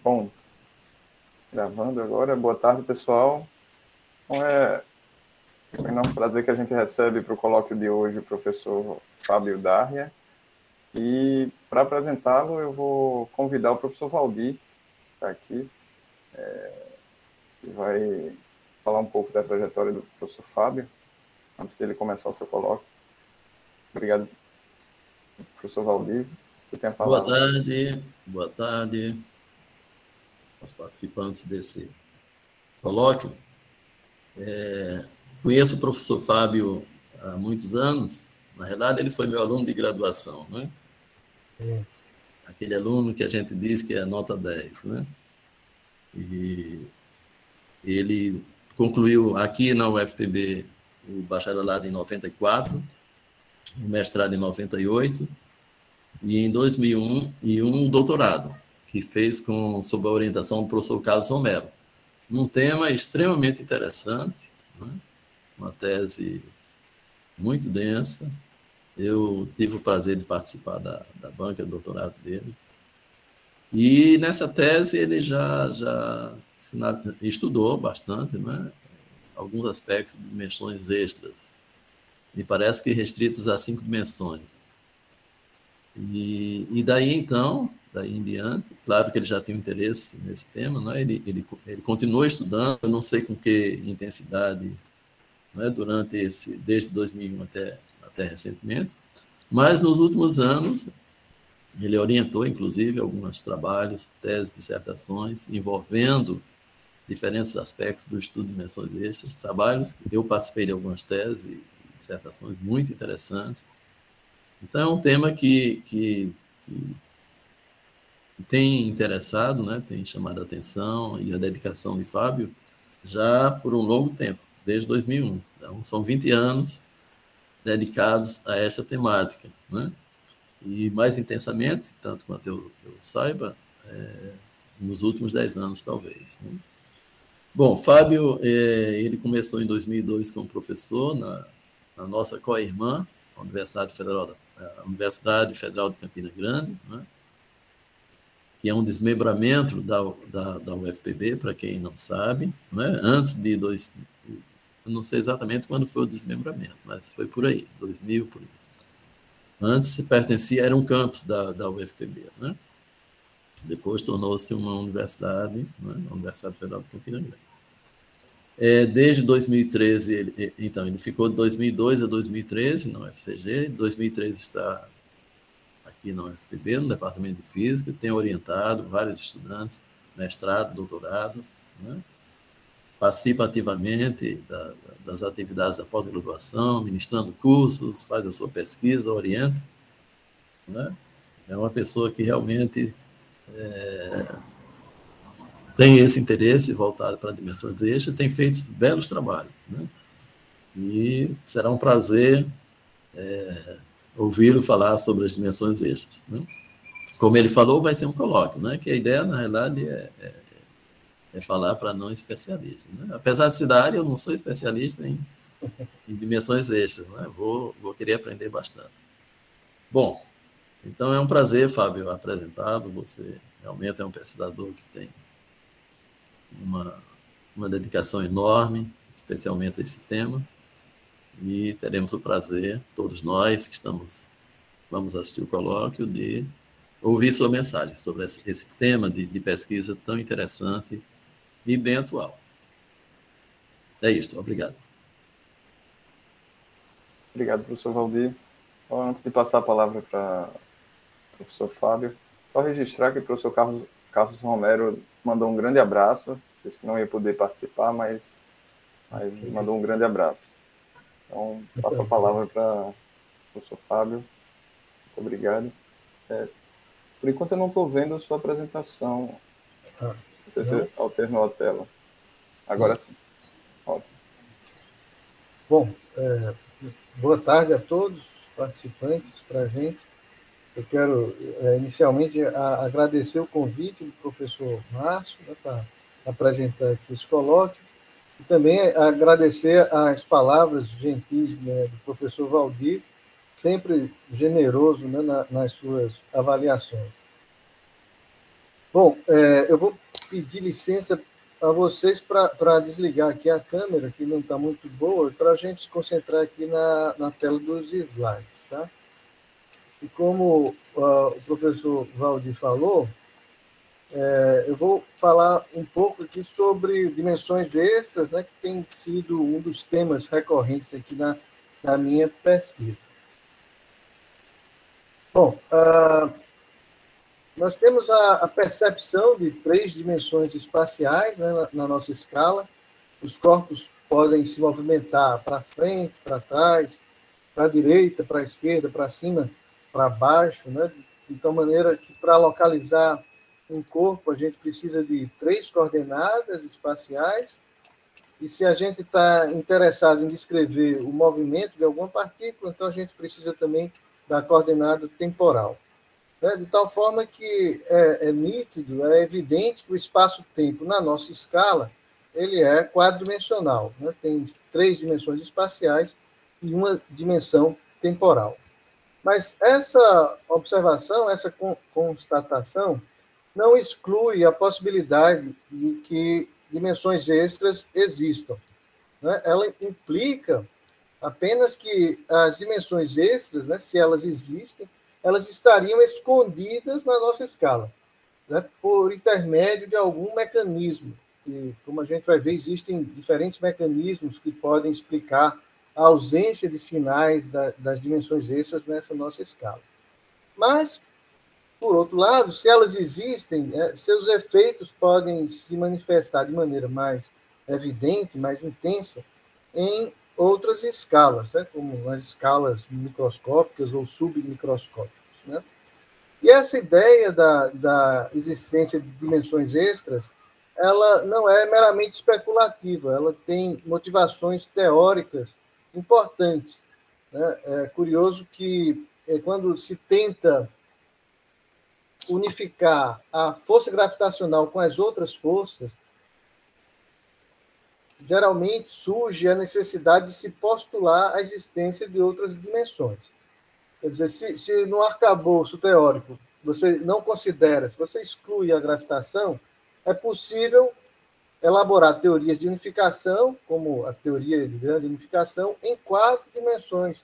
Bom, gravando agora. Boa tarde, pessoal. Então, é um enorme prazer que a gente recebe para o colóquio de hoje o professor Fábio Darria. E, para apresentá-lo, eu vou convidar o professor Valdir, que está aqui, que vai falar um pouco da trajetória do professor Fábio, antes dele começar o seu colóquio. Obrigado, professor Valdir. Você tem a palavra. Boa tarde aos participantes desse colóquio. Conheço o professor Fábio há muitos anos. Na realidade, ele foi meu aluno de graduação, né? Aquele aluno que a gente diz que é nota 10, né? E ele concluiu aqui na UFPB o bacharelado em 94, o mestrado em 98 e em 2001 o doutorado, que fez sob a orientação do professor Carlos Romero, num tema extremamente interessante, né? Uma tese muito densa. Eu tive o prazer de participar da banca de doutorado dele. E nessa tese ele já estudou bastante, né? Alguns aspectos de dimensões extras. Me parece que restritos a 5 dimensões. E daí, então, daí em diante, claro que ele já tem um interesse nesse tema, né? Ele continuou estudando, eu não sei com que intensidade, né? Desde 2001 até recentemente, mas nos últimos anos ele orientou, inclusive, alguns trabalhos, teses, dissertações, envolvendo diferentes aspectos do estudo de dimensões extras, trabalhos. Eu participei de algumas teses e dissertações muito interessantes. Então, é um tema que tem interessado, né, tem chamado a atenção e a dedicação de Fábio já por um longo tempo, desde 2001. Então, são 20 anos dedicados a esta temática, né? E mais intensamente, tanto quanto eu saiba, nos últimos 10 anos, talvez, né? Bom, Fábio, ele começou em 2002 como professor na nossa co-irmã, a Universidade Federal de Campina Grande, né? Que é um desmembramento da UFPB, para quem não sabe, né? Antes de eu não sei exatamente quando foi o desmembramento, mas foi por aí, 2000, por aí. Antes era um campus da UFPB, né? Depois tornou-se uma universidade, né? A Universidade Federal de Campina Grande. Desde 2013, ele ficou de 2002 a 2013 na UFCG, em 2013 está aqui na UFPB, no Departamento de Física, tem orientado vários estudantes, mestrado, doutorado, né? Participa ativamente das atividades da pós-graduação, ministrando cursos, faz a sua pesquisa, orienta, né? É uma pessoa que realmente tem esse interesse voltado para dimensões extras, tem feito belos trabalhos, né? E será um prazer ouvi-lo falar sobre as dimensões extras, né? Como ele falou, vai ser um colóquio, né? Que a ideia, na realidade, é falar para não especialistas, né? Apesar de ser da área, eu não sou especialista em dimensões extras, né? Vou querer aprender bastante. Bom, então é um prazer, Fábio, apresentá-lo. Você realmente é um pesquisador que tem uma dedicação enorme, especialmente a esse tema, e teremos o prazer, todos nós que vamos assistir o colóquio, de ouvir sua mensagem sobre esse tema de pesquisa tão interessante e bem atual. É isso, obrigado. Obrigado, professor Valdir. Então, antes de passar a palavra para o professor Fábio, só registrar que o professor Carlos Romero mandou um grande abraço, disse que não ia poder participar, mas mandou um grande abraço. Então, passo a palavra para o professor Fábio. Muito obrigado. Por enquanto, eu não estou vendo a sua apresentação. Não sei se você alternou a tela. Agora sim. Ótimo. Bom, boa tarde a todos os participantes, para a gente. Eu quero, inicialmente, agradecer o convite do professor Márcio, né, para apresentar aqui esse colóquio, e também agradecer as palavras gentis, né, do professor Valdir, sempre generoso, né, nas suas avaliações. Bom, eu vou pedir licença a vocês para desligar aqui a câmera, que não está muito boa, para a gente se concentrar aqui na tela dos slides. Tá? E como o professor Valdir falou, eu vou falar um pouco aqui sobre dimensões extras, né, que tem sido um dos temas recorrentes aqui na minha pesquisa. Bom, nós temos a percepção de 3 dimensões espaciais, né, na nossa escala. Os corpos podem se movimentar para frente, para trás, para a direita, para a esquerda, para cima, para baixo, né? De tal maneira que, para localizar um corpo, a gente precisa de 3 coordenadas espaciais, e se a gente está interessado em descrever o movimento de alguma partícula, então a gente precisa também da coordenada temporal. De tal forma que é nítido, é evidente que o espaço-tempo, na nossa escala, ele é quadridimensional, né? Tem 3 dimensões espaciais e 1 dimensão temporal. Mas essa observação, essa constatação, não exclui a possibilidade de que dimensões extras existam, né? Ela implica apenas que as dimensões extras, né, se elas existem, elas estariam escondidas na nossa escala, né, por intermédio de algum mecanismo. E, como a gente vai ver, existem diferentes mecanismos que podem explicar a ausência de sinais das dimensões extras nessa nossa escala. Mas, por outro lado, se elas existem, seus efeitos podem se manifestar de maneira mais evidente, mais intensa, em outras escalas, né, como as escalas microscópicas ou submicroscópicas. Né? E essa ideia da existência de dimensões extras, ela não é meramente especulativa, ela tem motivações teóricas importantes. Né? É curioso que, quando se tenta unificar a força gravitacional com as outras forças, geralmente surge a necessidade de se postular a existência de outras dimensões. Quer dizer, se no arcabouço teórico você não considera, se você exclui a gravitação, é possível elaborar teorias de unificação, como a teoria de grande unificação, em 4 dimensões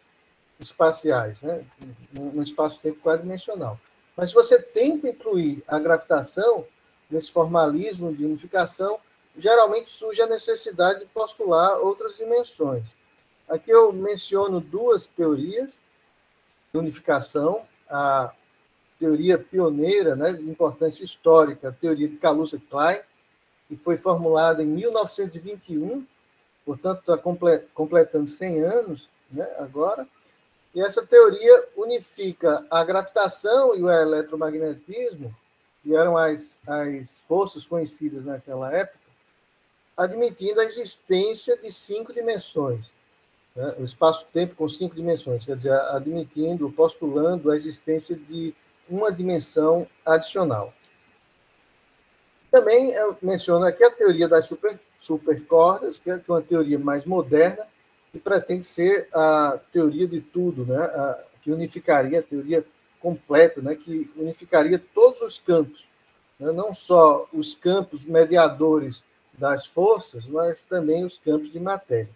espaciais, né? Num espaço-tempo quadridimensional. Mas se você tenta incluir a gravitação nesse formalismo de unificação, geralmente surge a necessidade de postular outras dimensões. Aqui eu menciono 2 teorias de unificação, a teoria pioneira, né, de importância histórica, a teoria de Kaluza-Klein, que foi formulada em 1921, portanto está completando 100 anos, né, agora, e essa teoria unifica a gravitação e o eletromagnetismo, que eram as forças conhecidas naquela época, admitindo a existência de 5 dimensões, né? O espaço-tempo com 5 dimensões, quer dizer, admitindo, postulando a existência de uma dimensão adicional. Também eu menciono aqui a teoria das supercordas, que é uma teoria mais moderna, que pretende ser a teoria de tudo, né? Que unificaria a teoria completa, né? Que unificaria todos os campos, né? Não só os campos mediadores das forças, mas também os campos de matéria.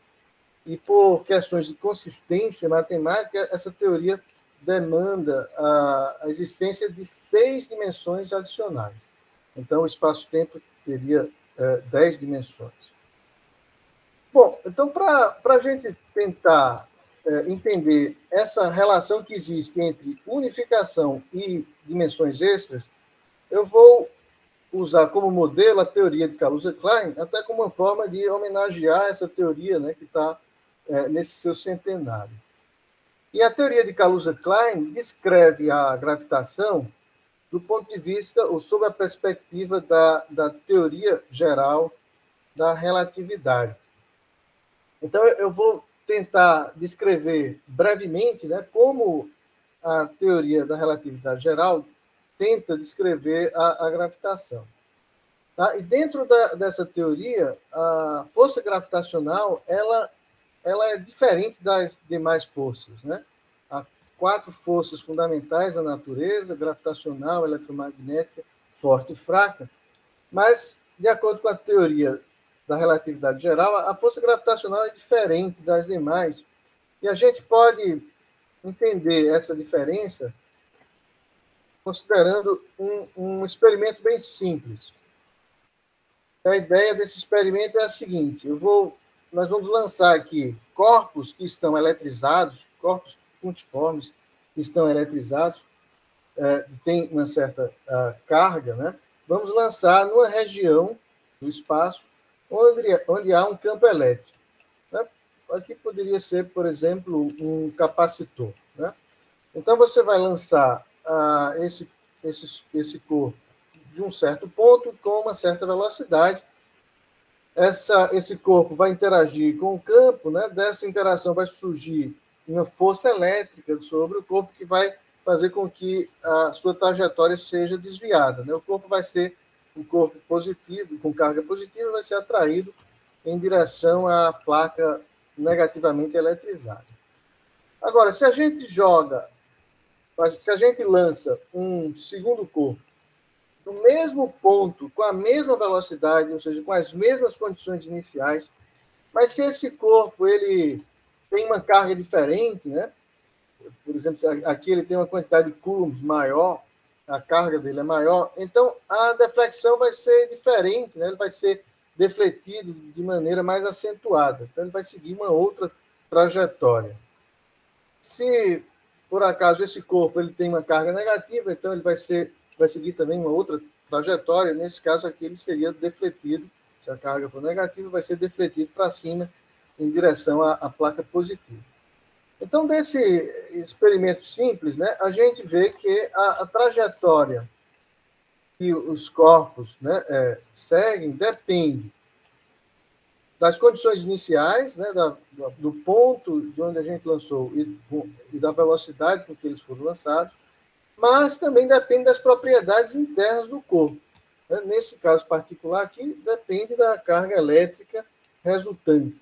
E por questões de consistência matemática, essa teoria demanda a existência de 6 dimensões adicionais. Então, o espaço-tempo teria 10 dimensões. Bom, então, para a gente tentar entender essa relação que existe entre unificação e dimensões extras, eu vou usar como modelo a teoria de Kaluza-Klein, até como uma forma de homenagear essa teoria, né, que está nesse seu centenário. E a teoria de Kaluza-Klein descreve a gravitação do ponto de vista, ou sob a perspectiva da teoria geral da relatividade. Então, eu vou tentar descrever brevemente, né, como a teoria da relatividade geral tenta descrever a gravitação. Tá? E dentro dessa teoria, a força gravitacional ela é diferente das demais forças. Né? 4 forças fundamentais da natureza: gravitacional, eletromagnética, forte e fraca. Mas, de acordo com a teoria da relatividade geral, a força gravitacional é diferente das demais. E a gente pode entender essa diferença considerando um experimento bem simples. A ideia desse experimento é a seguinte: nós vamos lançar aqui corpos que estão eletrizados, corpos pontiformes que estão eletrizados, tem uma certa carga, né? Vamos lançar numa região do espaço onde há um campo elétrico. Né? Aqui poderia ser, por exemplo, um capacitor. Né? Então, você vai lançar esse corpo de um certo ponto com uma certa velocidade. Esse corpo vai interagir com o campo, né? Dessa interação vai surgir uma força elétrica sobre o corpo que vai fazer com que a sua trajetória seja desviada. Né? O corpo vai ser um corpo positivo, com carga positiva, vai ser atraído em direção à placa negativamente eletrizada. Agora, se a gente lança um segundo corpo no mesmo ponto, com a mesma velocidade, ou seja, com as mesmas condições iniciais, mas se esse corpo ele tem uma carga diferente, né? Por exemplo, aqui ele tem uma quantidade de coulombs maior, a carga dele é maior, então a deflexão vai ser diferente, né? Ele vai ser defletido de maneira mais acentuada, então ele vai seguir uma outra trajetória. Se, por acaso, esse corpo ele tem uma carga negativa, então ele vai seguir também uma outra trajetória, nesse caso aqui ele seria defletido, se a carga for negativa, vai ser defletido para cima em direção à placa positiva. Então, desse experimento simples, né, a gente vê que a trajetória que os corpos, né, seguem depende das condições iniciais, né, do ponto de onde a gente lançou e da velocidade com que eles foram lançados, mas também depende das propriedades internas do corpo. Né? Nesse caso particular aqui, depende da carga elétrica resultante.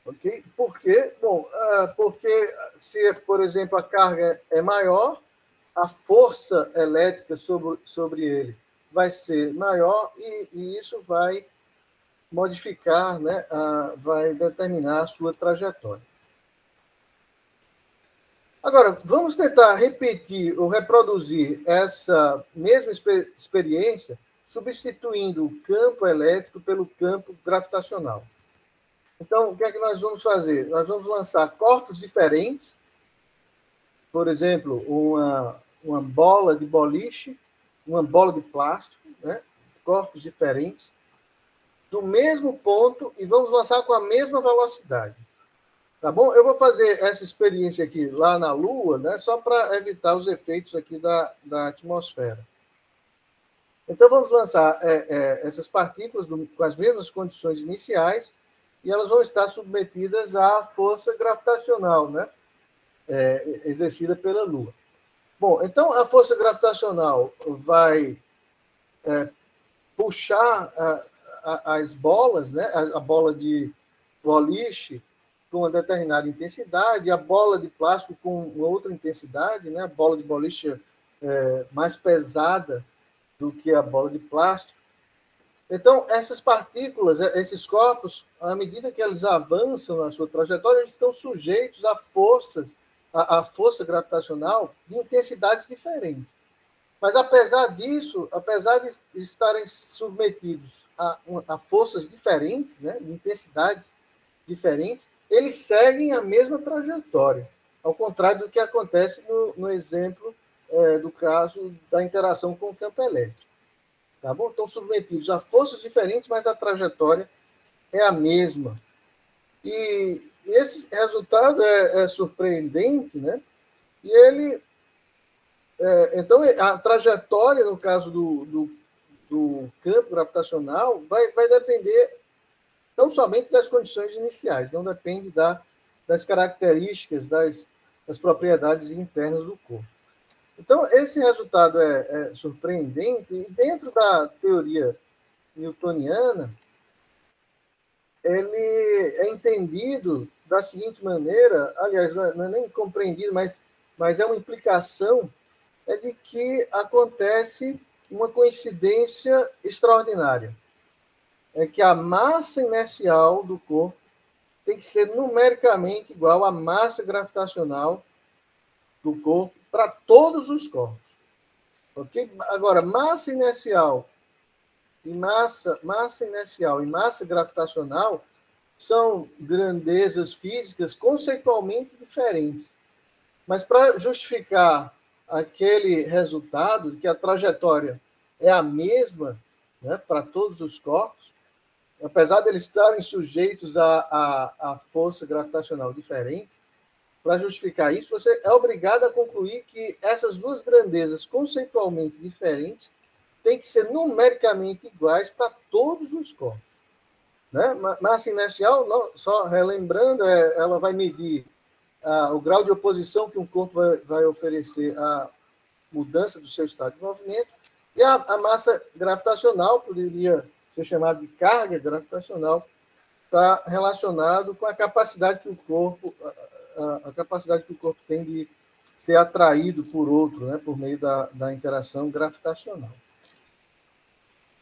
Okay? Por quê? Bom, porque se, por exemplo, a carga é maior, a força elétrica sobre ele vai ser maior e isso vai modificar, né, vai determinar a sua trajetória. Agora, vamos tentar repetir ou reproduzir essa mesma experiência substituindo o campo elétrico pelo campo gravitacional. Então, o que é que nós vamos fazer? Nós vamos lançar corpos diferentes, por exemplo, uma bola de boliche, uma bola de plástico, né? Corpos diferentes, do mesmo ponto, e vamos lançar com a mesma velocidade. Tá bom? Eu vou fazer essa experiência aqui lá na Lua, né? Só para evitar os efeitos aqui da atmosfera. Então, vamos lançar essas partículas com as mesmas condições iniciais, e elas vão estar submetidas à força gravitacional, né? Exercida pela Lua. Bom, então a força gravitacional vai puxar as bolas, né? A bola de boliche com uma determinada intensidade, a bola de plástico com uma outra intensidade, né? A bola de boliche mais pesada do que a bola de plástico. Então, essas partículas, esses corpos, à medida que eles avançam na sua trajetória, eles estão sujeitos a força gravitacional de intensidades diferentes. Mas, apesar disso, apesar de estarem submetidos a forças diferentes, né, de intensidades diferentes, eles seguem a mesma trajetória, ao contrário do que acontece no exemplo do caso da interação com o campo elétrico. Tá bom? Estão submetidos a forças diferentes, mas a trajetória é a mesma. E esse resultado é surpreendente, né? E ele... então, a trajetória, no caso do campo gravitacional, vai depender não somente das condições iniciais, não depende das características, das propriedades internas do corpo. Então, esse resultado é surpreendente, e dentro da teoria newtoniana, ele é entendido da seguinte maneira, aliás, não é nem compreendido, mas é uma implicação, é de que acontece uma coincidência extraordinária. É que a massa inercial do corpo tem que ser numericamente igual à massa gravitacional do corpo para todos os corpos. Okay? Agora, massa inercial e massa gravitacional são grandezas físicas conceitualmente diferentes. Mas para justificar aquele resultado de que a trajetória é a mesma, né, para todos os corpos, apesar de eles estarem sujeitos a força gravitacional diferente, para justificar isso, você é obrigado a concluir que essas duas grandezas conceitualmente diferentes têm que ser numericamente iguais para todos os corpos. Né? Massa inercial, só relembrando, ela vai medir o grau de oposição que um corpo vai oferecer à mudança do seu estado de movimento, e a massa gravitacional, poderia ser chamada de carga gravitacional, está relacionado com a capacidade que o corpo tem de ser atraído por outro, né, por meio da interação gravitacional.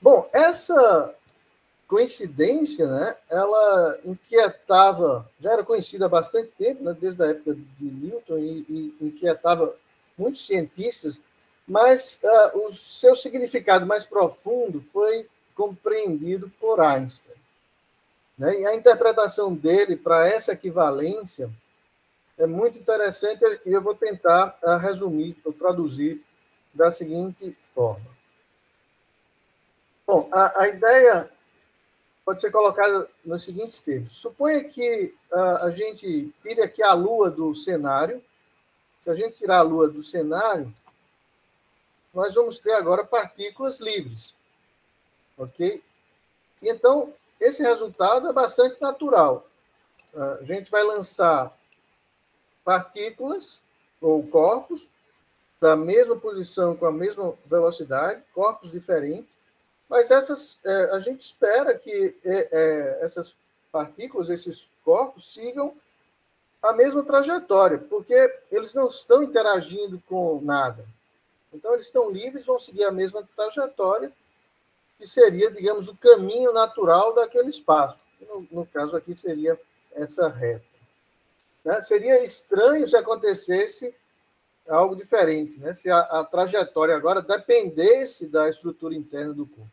Bom, essa coincidência, né, ela inquietava, já era conhecida há bastante tempo, né, desde a época de Newton, e inquietava muitos cientistas, mas o seu significado mais profundo foi compreendido por Einstein. Né? E a interpretação dele para essa equivalência é muito interessante, e eu vou tentar resumir ou traduzir da seguinte forma. Bom, a ideia pode ser colocada nos seguintes termos. Suponha que a gente tire aqui a Lua do cenário. Se a gente tirar a Lua do cenário, nós vamos ter agora partículas livres. Ok? E então, esse resultado é bastante natural. A gente vai lançar partículas ou corpos da mesma posição, com a mesma velocidade, corpos diferentes, mas a gente espera que essas partículas, esses corpos, sigam a mesma trajetória, porque eles não estão interagindo com nada. Então, eles estão livres, vão seguir a mesma trajetória, que seria, digamos, o caminho natural daquele espaço. No caso aqui, seria essa reta. Né? Seria estranho se acontecesse algo diferente, né? Se a trajetória agora dependesse da estrutura interna do corpo.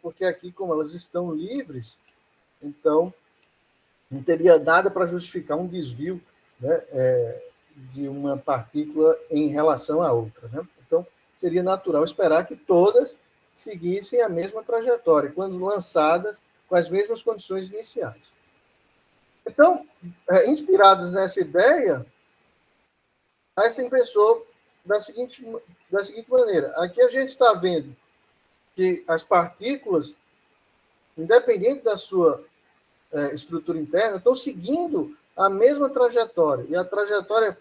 Porque aqui, como elas estão livres, então não teria nada para justificar um desvio, né, de uma partícula em relação à outra. Né? Então, seria natural esperar que todas seguissem a mesma trajetória, quando lançadas com as mesmas condições iniciais. Então, inspirados nessa ideia, Einstein pensou da seguinte maneira. Aqui a gente está vendo que as partículas, independente da sua estrutura interna, estão seguindo a mesma trajetória. E a trajetória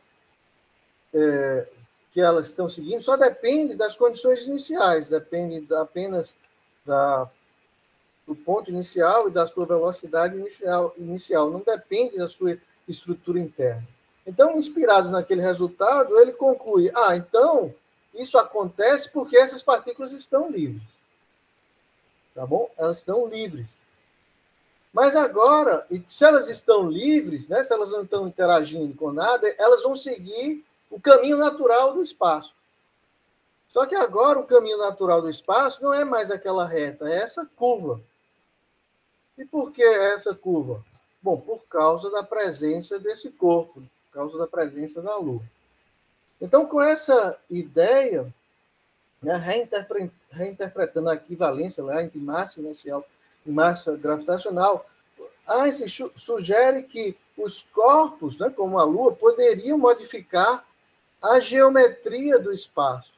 que elas estão seguindo só depende das condições iniciais, depende apenas do ponto inicial e da sua velocidade inicial. Não depende da sua estrutura interna. Então, inspirado naquele resultado, ele conclui, então, isso acontece porque essas partículas estão livres. Tá bom? Elas estão livres. Mas agora, se elas estão livres, né, se elas não estão interagindo com nada, elas vão seguir o caminho natural do espaço. Só que agora o caminho natural do espaço não é mais aquela reta, é essa curva. E por que essa curva? Bom, por causa da presença desse corpo, por causa da presença da Lua. Então, com essa ideia, né, reinterpretando a equivalência lá entre massa inercial e massa gravitacional, Einstein sugere que os corpos, né, como a Lua, poderiam modificar a geometria do espaço.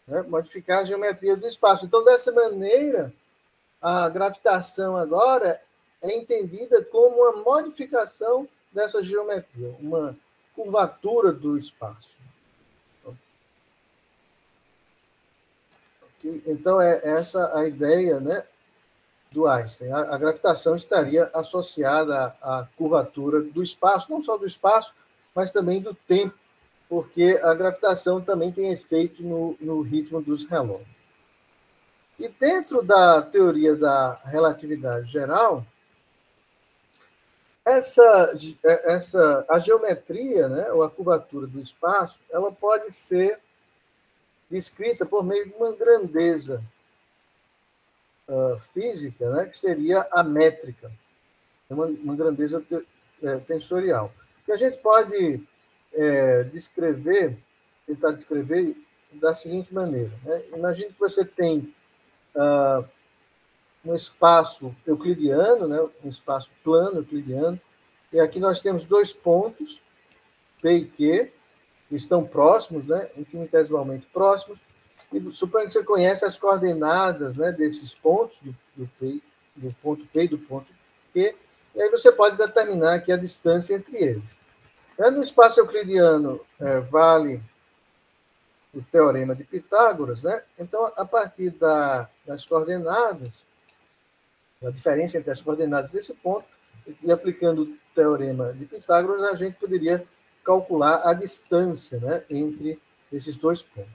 Né, modificar a geometria do espaço. Então, dessa maneira, a gravitação agora é entendida como uma modificação dessa geometria, uma curvatura do espaço. Okay? Então, é essa a ideia, né, do Einstein. A gravitação estaria associada à curvatura do espaço, não só do espaço, mas também do tempo, porque a gravitação também tem efeito no ritmo dos relógios. E dentro da teoria da relatividade geral, a geometria, né, ou a curvatura do espaço, ela pode ser descrita por meio de uma grandeza física, né, que seria a métrica, uma grandeza tensorial. Que a gente pode tentar descrever da seguinte maneira. Né? Imagine que você tem um espaço euclidiano, né? Um espaço plano euclidiano, e aqui nós temos dois pontos, P e Q, que estão próximos, né? Infinitesimalmente próximos, e suponha que você conhece as coordenadas, né, desses pontos, do ponto P e do ponto Q, e aí você pode determinar aqui a distância entre eles. No espaço euclidiano vale o teorema de Pitágoras, né? Então, a partir das coordenadas, a diferença entre as coordenadas desse ponto, e aplicando o teorema de Pitágoras, a gente poderia calcular a distância, né, entre esses dois pontos.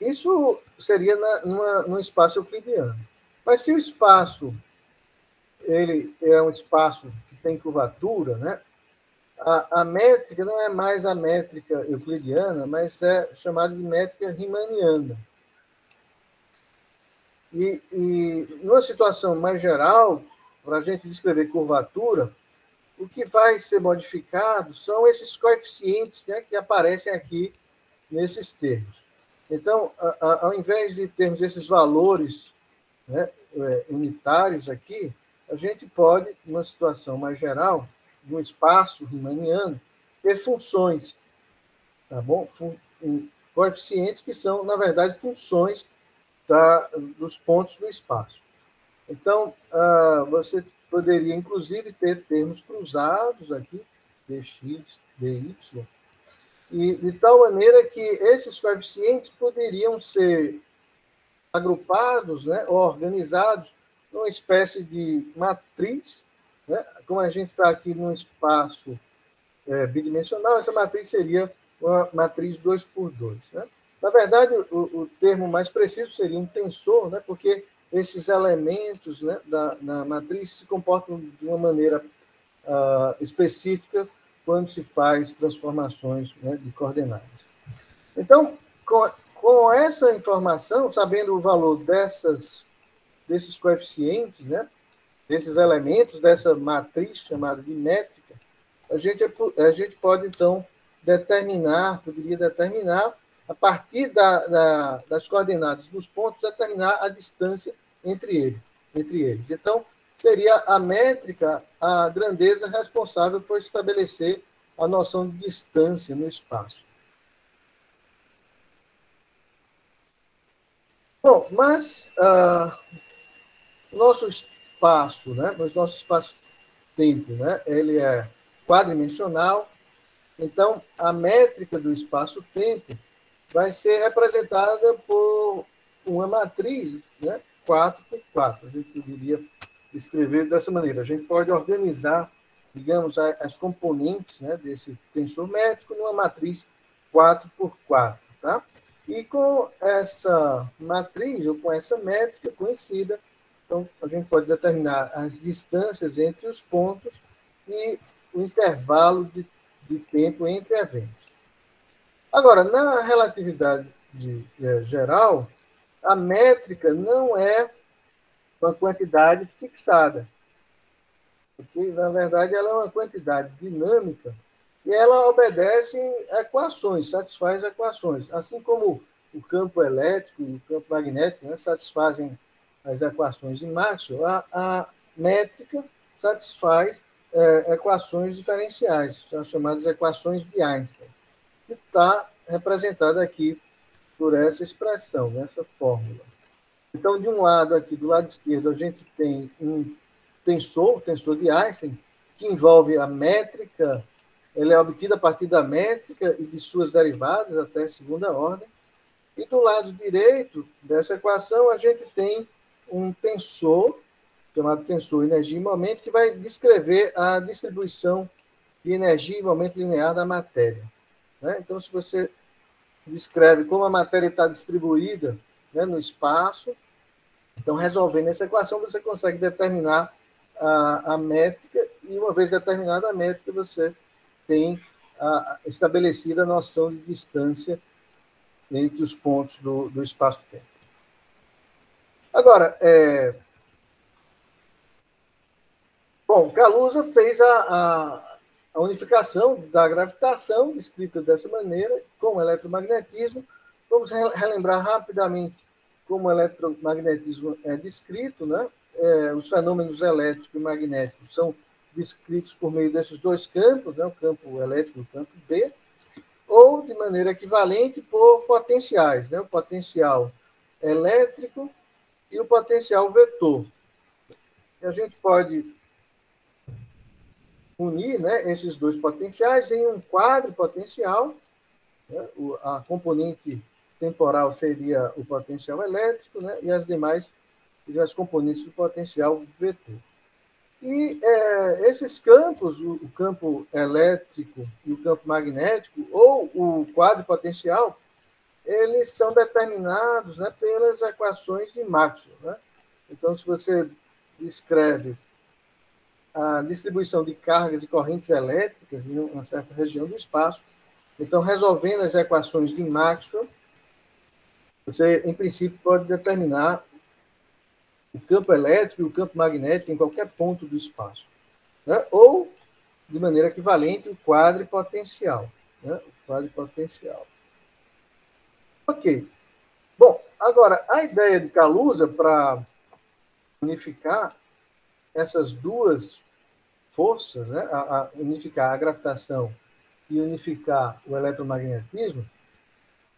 Isso seria num espaço euclidiano. Mas se o espaço ele é um espaço que tem curvatura, né, a métrica não é mais a métrica euclidiana, mas é chamada de métrica riemanniana. E numa situação mais geral, para a gente descrever curvatura, o que vai ser modificado são esses coeficientes, né, que aparecem aqui nesses termos. Então, ao invés de termos esses valores, né, unitários aqui, a gente pode, numa situação mais geral, num espaço riemanniano, ter funções, tá bom? Coeficientes que são, na verdade, funções dos pontos do espaço. Então, você poderia, inclusive, ter termos cruzados aqui, dx, dy, e de tal maneira que esses coeficientes poderiam ser agrupados, né, ou organizados numa espécie de matriz, né? Como a gente está aqui num espaço bidimensional, essa matriz seria uma matriz 2x2. Né? Na verdade, o termo mais preciso seria um tensor, né? Porque esses elementos, né, na matriz se comportam de uma maneira específica quando se faz transformações, né, de coordenadas. Então, com essa informação, sabendo o valor desses coeficientes, né, desses elementos, dessa matriz chamada de métrica, a gente pode, então, poderia determinar, a partir das coordenadas dos pontos, determinar a distância entre eles. Então, seria a métrica a grandeza responsável por estabelecer a noção de distância no espaço. Bom, mas nosso espaço, né, nosso espaço-tempo, né, ele é quadridimensional, então a métrica do espaço-tempo vai ser representada por uma matriz, né, 4x4. A gente poderia escrever dessa maneira. A gente pode organizar, digamos, as componentes, né, desse tensor métrico numa matriz 4x4. Tá? E com essa matriz, ou com essa métrica conhecida, então, a gente pode determinar as distâncias entre os pontos e o intervalo de tempo entre eventos. Agora, na relatividade geral, a métrica não é uma quantidade fixada, porque, na verdade, ela é uma quantidade dinâmica e ela obedece equações, satisfaz equações, assim como o campo elétrico e o campo magnético, né, satisfazem as equações de Maxwell, a métrica satisfaz equações diferenciais, são chamadas equações de Einstein, que está representada aqui por essa expressão, nessa fórmula. Então, de um lado aqui, do lado esquerdo, a gente tem um tensor, o tensor de Einstein, que envolve a métrica, ela é obtida a partir da métrica e de suas derivadas até segunda ordem. E do lado direito dessa equação, a gente tem um tensor, chamado tensor energia e momento, que vai descrever a distribuição de energia e momento linear da matéria. Né? Então, se você descreve como a matéria está distribuída, né, no espaço, então, resolvendo essa equação, você consegue determinar a métrica, e uma vez determinada a métrica, você tem estabelecida a noção de distância entre os pontos do espaço-tempo. Agora, bom, Kaluza fez a unificação da gravitação, descrita dessa maneira, com o eletromagnetismo. Vamos relembrar rapidamente como o eletromagnetismo é descrito, né? Os fenômenos elétricos e magnéticos são descritos por meio desses dois campos, né? O campo elétrico e o campo B, ou de maneira equivalente por potenciais, né? O potencial elétrico e o potencial vetor. E a gente pode unir, né, esses dois potenciais em um quadripotencial, né? A componente temporal seria o potencial elétrico, né, e as demais componentes do potencial vetor. E esses campos, o campo elétrico e o campo magnético, ou o quadripotencial, eles são determinados, né, pelas equações de Maxwell. Né? Então, se você descreve a distribuição de cargas e correntes elétricas em uma certa região do espaço, então, resolvendo as equações de Maxwell, você, em princípio, pode determinar o campo elétrico e o campo magnético em qualquer ponto do espaço. Né? Ou, de maneira equivalente, o quadripotencial. Né? O quadripotencial. Ok. Bom, agora, a ideia de Kaluza para unificar essas duas forças, né? Unificar a gravitação e unificar o eletromagnetismo,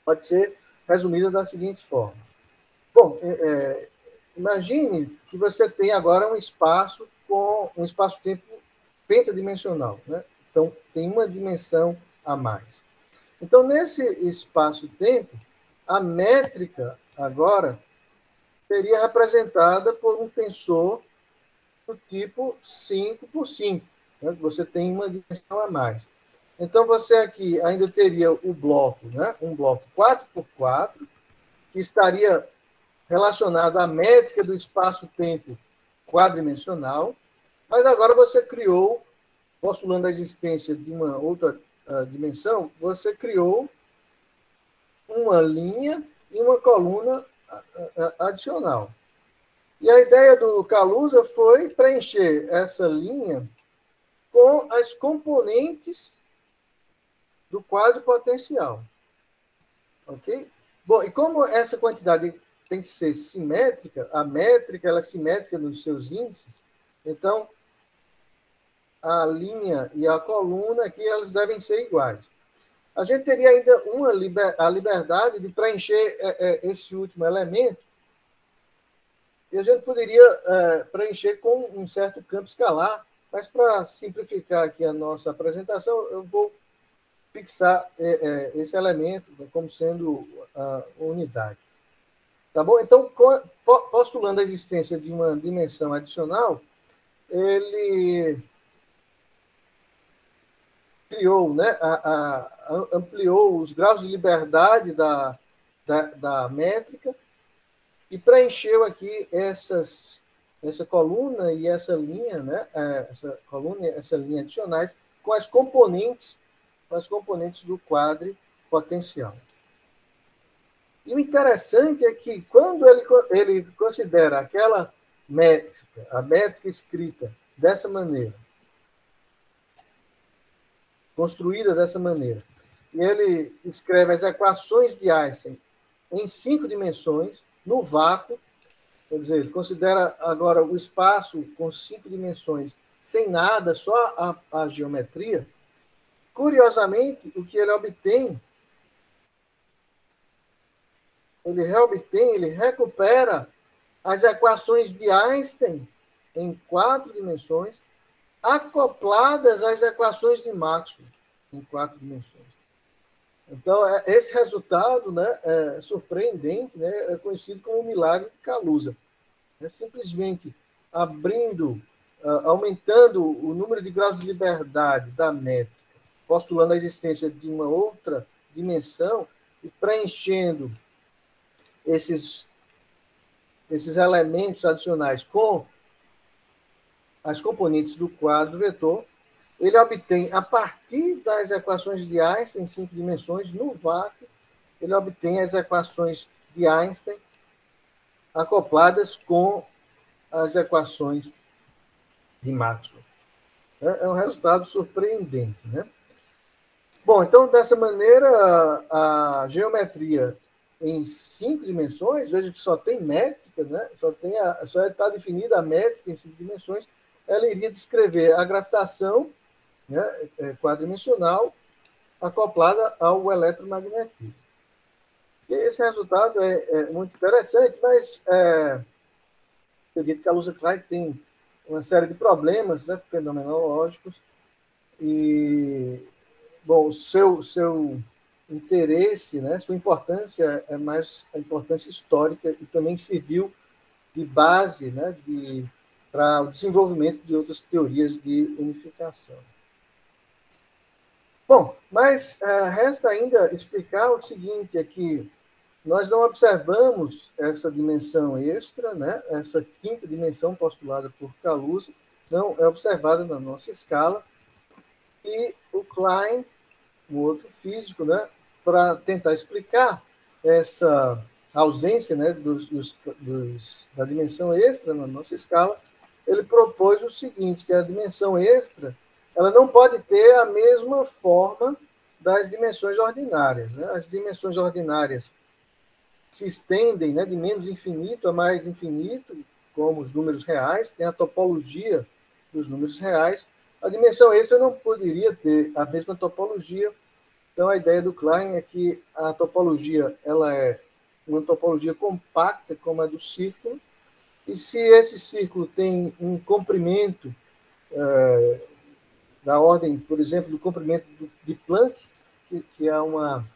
pode ser resumida da seguinte forma. Bom, imagine que você tem agora um espaço com um espaço-tempo pentadimensional, né? Então, tem uma dimensão a mais. Então, nesse espaço-tempo, a métrica agora seria representada por um tensor do tipo 5 por 5. Né? Você tem uma dimensão a mais. Então, você aqui ainda teria o bloco, né? Um bloco 4 por 4, que estaria relacionado à métrica do espaço-tempo quadridimensional, mas agora você criou, postulando a existência de uma outra dimensão, você criou uma linha e uma coluna adicional. E a ideia do Kaluza foi preencher essa linha com as componentes do quadro potencial. Ok? Bom, e como essa quantidade tem que ser simétrica, a métrica ela é simétrica nos seus índices, então a linha e a coluna aqui elas devem ser iguais. A gente teria ainda a liberdade de preencher esse último elemento, e a gente poderia preencher com um certo campo escalar, mas para simplificar aqui a nossa apresentação, eu vou fixar esse elemento como sendo a unidade. Tá bom? Então, postulando a existência de uma dimensão adicional, ele criou, né, ampliou os graus de liberdade da métrica e preencheu aqui essa coluna e essa linha, né, essa coluna e essa linha adicionais com as componentes do quadripotencial. E o interessante é que, quando ele considera aquela métrica, a métrica escrita dessa maneira, construída dessa maneira, e ele escreve as equações de Einstein em 5 dimensões, no vácuo, quer dizer, ele considera agora o espaço com 5 dimensões, sem nada, só a geometria. Curiosamente, o que ele obtém, ele recupera as equações de Einstein em 4 dimensões, acopladas às equações de Maxwell em 4 dimensões. Então, esse resultado, né, surpreendente, né, é conhecido como o milagre de Kaluza. Simplesmente aumentando o número de graus de liberdade da métrica, postulando a existência de uma outra dimensão e preenchendo esses elementos adicionais com as componentes do quadro vetor, ele obtém, a partir das equações de Einstein em 5 dimensões, no vácuo, ele obtém as equações de Einstein acopladas com as equações de Maxwell. É um resultado surpreendente, né? Bom, então, dessa maneira, a geometria em 5 dimensões, veja que só tem métrica, né? Só está definida a métrica em 5 dimensões, ela iria descrever a gravitação, né, quadridimensional acoplada ao eletromagnetismo. E esse resultado é muito interessante, mas acredito que a Kaluza-Klein tem uma série de problemas, né, fenomenológicos, e, bom, o seu interesse, né, sua importância é mais a importância histórica e também serviu de base, né, para o desenvolvimento de outras teorias de unificação. Bom, mas resta ainda explicar o seguinte, é que nós não observamos essa dimensão extra, né? Essa quinta dimensão postulada por Kaluza, não é observada na nossa escala, e o Klein, um outro físico, né, para tentar explicar essa ausência, né, da dimensão extra na nossa escala, ele propôs o seguinte, que a dimensão extra ela não pode ter a mesma forma das dimensões ordinárias, né? As dimensões ordinárias se estendem, né, de menos infinito a mais infinito, como os números reais, tem a topologia dos números reais. A dimensão extra não poderia ter a mesma topologia. Então, a ideia do Klein é que a topologia ela é uma topologia compacta, como a do círculo, e se esse círculo tem um comprimento da ordem, por exemplo, do comprimento de Planck, que é uma,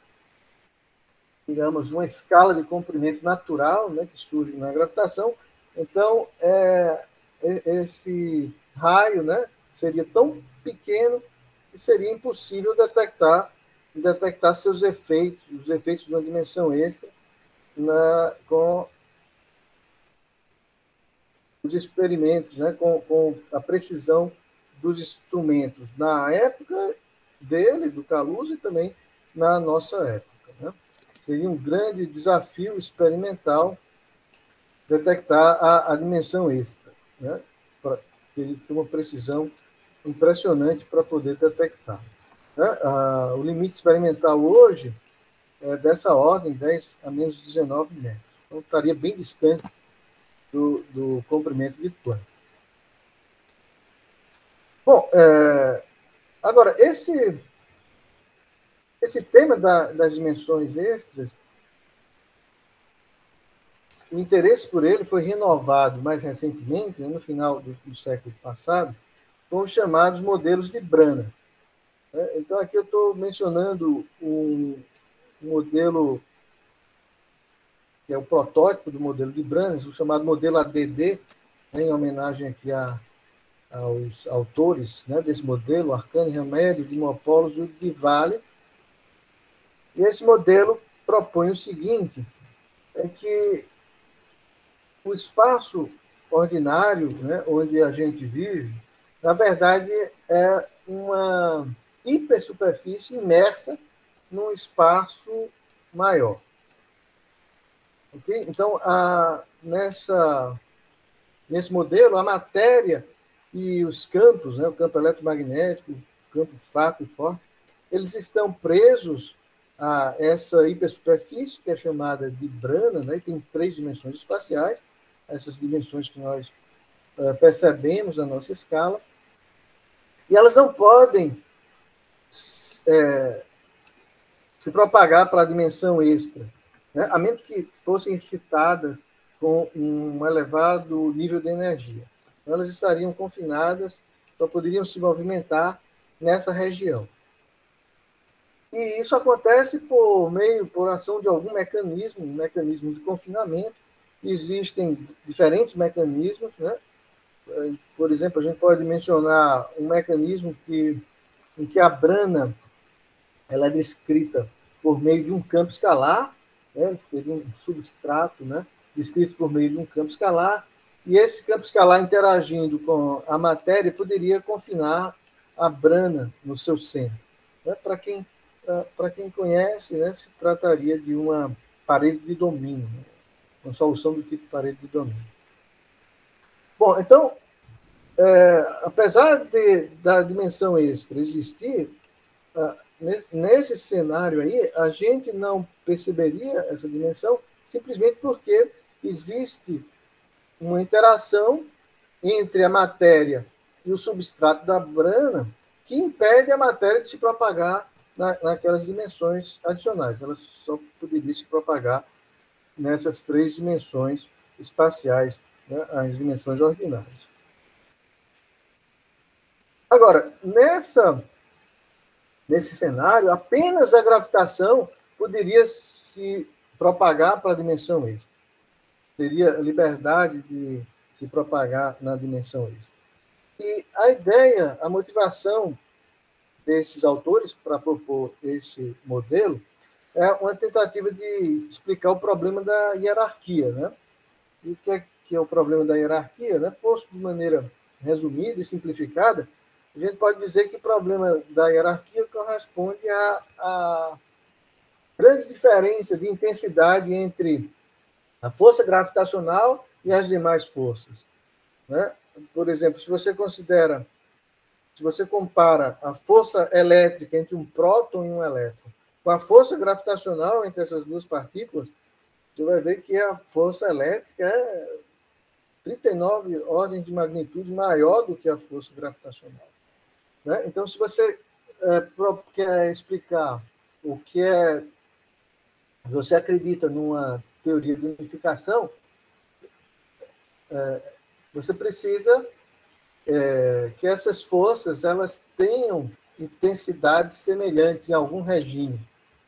digamos, uma escala de comprimento natural, né, que surge na gravitação, então esse raio, né, seria tão pequeno que seria impossível detectar seus efeitos, os efeitos de uma dimensão extra com os experimentos, né, com a precisão dos instrumentos na época dele, do Kaluza, e também na nossa época, né? Seria um grande desafio experimental detectar a dimensão extra, né? Teria que ter uma precisão impressionante para poder detectar, né? O limite experimental hoje é dessa ordem, 10 a menos 19 metros. Então, estaria bem distante do comprimento de Planck. Bom, agora, esse tema das dimensões extras, o interesse por ele foi renovado mais recentemente, né, no final do século passado, com os chamados modelos de Brana. Então, aqui eu estou mencionando um modelo que é o protótipo do modelo de Brana, o chamado modelo ADD, né, em homenagem aqui aos autores, né, desse modelo, Arcani, Ramédio, Dimopoulos e Di Valle. E esse modelo propõe o seguinte, é que o espaço ordinário, né, onde a gente vive, na verdade, é uma hipersuperfície imersa num espaço maior. Okay? Então, nesse modelo, a matéria e os campos, né, o campo eletromagnético, o campo fraco e forte, eles estão presos a essa hipersuperfície, que é chamada de Brana, né, e tem 3 dimensões espaciais, essas dimensões que nós percebemos na nossa escala, e elas não podem se propagar para a dimensão extra, né, a menos que fossem excitadas com um elevado nível de energia. Então, elas estariam confinadas, só poderiam se movimentar nessa região. E isso acontece por ação de algum mecanismo, um mecanismo de confinamento. Existem diferentes mecanismos, né? Por exemplo, a gente pode mencionar um mecanismo em que a brana ela é descrita por meio de um campo escalar, né? Seria um substrato, né? Descrito por meio de um campo escalar, e esse campo escalar interagindo com a matéria poderia confinar a brana no seu centro. Né? Para quem conhece, né, se trataria de uma parede de domínio, né? Uma solução do tipo parede de domínio. Bom, então, apesar da dimensão extra existir, nesse cenário aí, a gente não perceberia essa dimensão simplesmente porque existe uma interação entre a matéria e o substrato da brana que impede a matéria de se propagar naquelas dimensões adicionais. Ela só poderia se propagar nessas 3 dimensões espaciais, né, as dimensões ordinárias. Agora, nesse cenário, apenas a gravitação poderia se propagar para a dimensão extra. Teria liberdade de se propagar na dimensão extra. E a ideia, a motivação desses autores para propor esse modelo é uma tentativa de explicar o problema da hierarquia, né? E o que é o problema da hierarquia, né? Posto de maneira resumida e simplificada, a gente pode dizer que o problema da hierarquia corresponde à grande diferença de intensidade entre a força gravitacional e as demais forças, né? Por exemplo, se você compara a força elétrica entre um próton e um elétron com a força gravitacional entre essas 2 partículas, você vai ver que a força elétrica é 39 ordens de magnitude maior do que a força gravitacional. Né? Então, se você quer explicar o que é... Você acredita numa teoria de unificação, você precisa que essas forças elas tenham intensidades semelhantes em algum regime,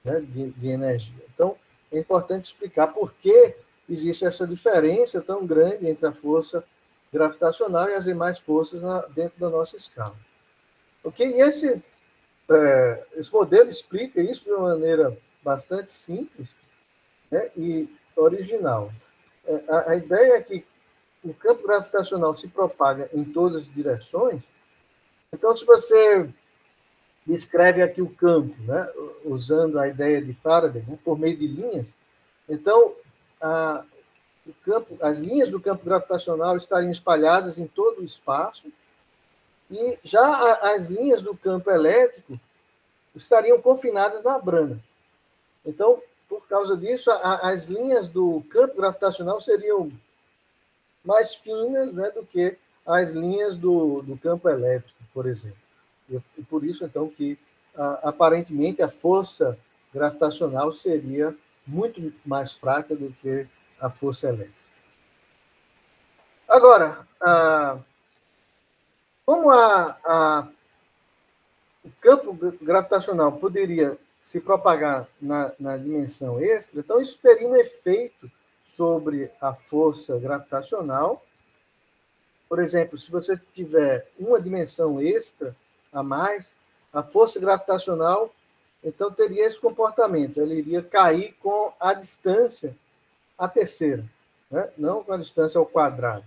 né, de energia. Então, é importante explicar por que existe essa diferença tão grande entre a força gravitacional e as demais forças dentro da nossa escala. Ok? E esse modelo explica isso de uma maneira bastante simples, né, e original. A ideia é que o campo gravitacional se propaga em todas as direções. Então, se você descreve aqui o campo, né, usando a ideia de Faraday, né, por meio de linhas, então as linhas do campo gravitacional estariam espalhadas em todo o espaço, e já as linhas do campo elétrico estariam confinadas na brana. Então, por causa disso, as linhas do campo gravitacional seriam mais finas, né, do que as linhas do campo elétrico, por exemplo. E por isso, então, que aparentemente a força gravitacional seria muito mais fraca do que a força elétrica. Agora, como o campo gravitacional poderia se propagar na dimensão extra, então isso teria um efeito sobre a força gravitacional. Por exemplo, se você tiver uma dimensão extra a mais, a força gravitacional então teria esse comportamento, ela iria cair com a distância à terceira, né? Não com a distância ao quadrado.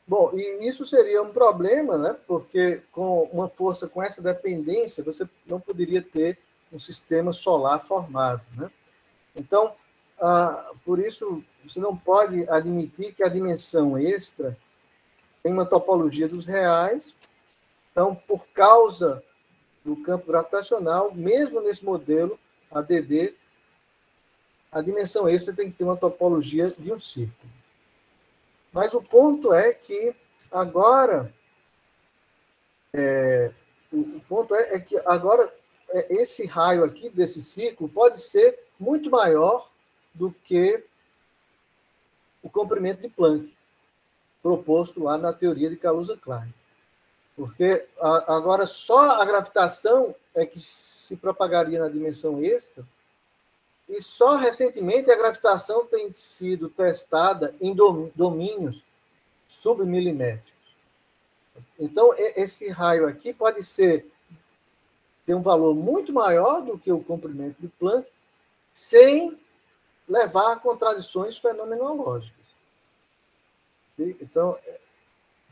Bom, e isso seria um problema, né? Porque com uma força com essa dependência, você não poderia ter um sistema solar formado, né? Então, por isso, você não pode admitir que a dimensão extra tem uma topologia dos reais. Então, por causa do campo gravitacional, mesmo nesse modelo ADD, a dimensão extra tem que ter uma topologia de um círculo. Mas o ponto é que agora esse raio aqui desse círculo pode ser muito maior do que o comprimento de Planck, proposto lá na teoria de Kaluza-Klein. Porque agora só a gravitação é que se propagaria na dimensão extra, E só recentemente a gravitação tem sido testada em domínios submilimétricos. Então, esse raio aqui pode ter um valor muito maior do que o comprimento de Planck, sem levar a contradições fenomenológicas. Então,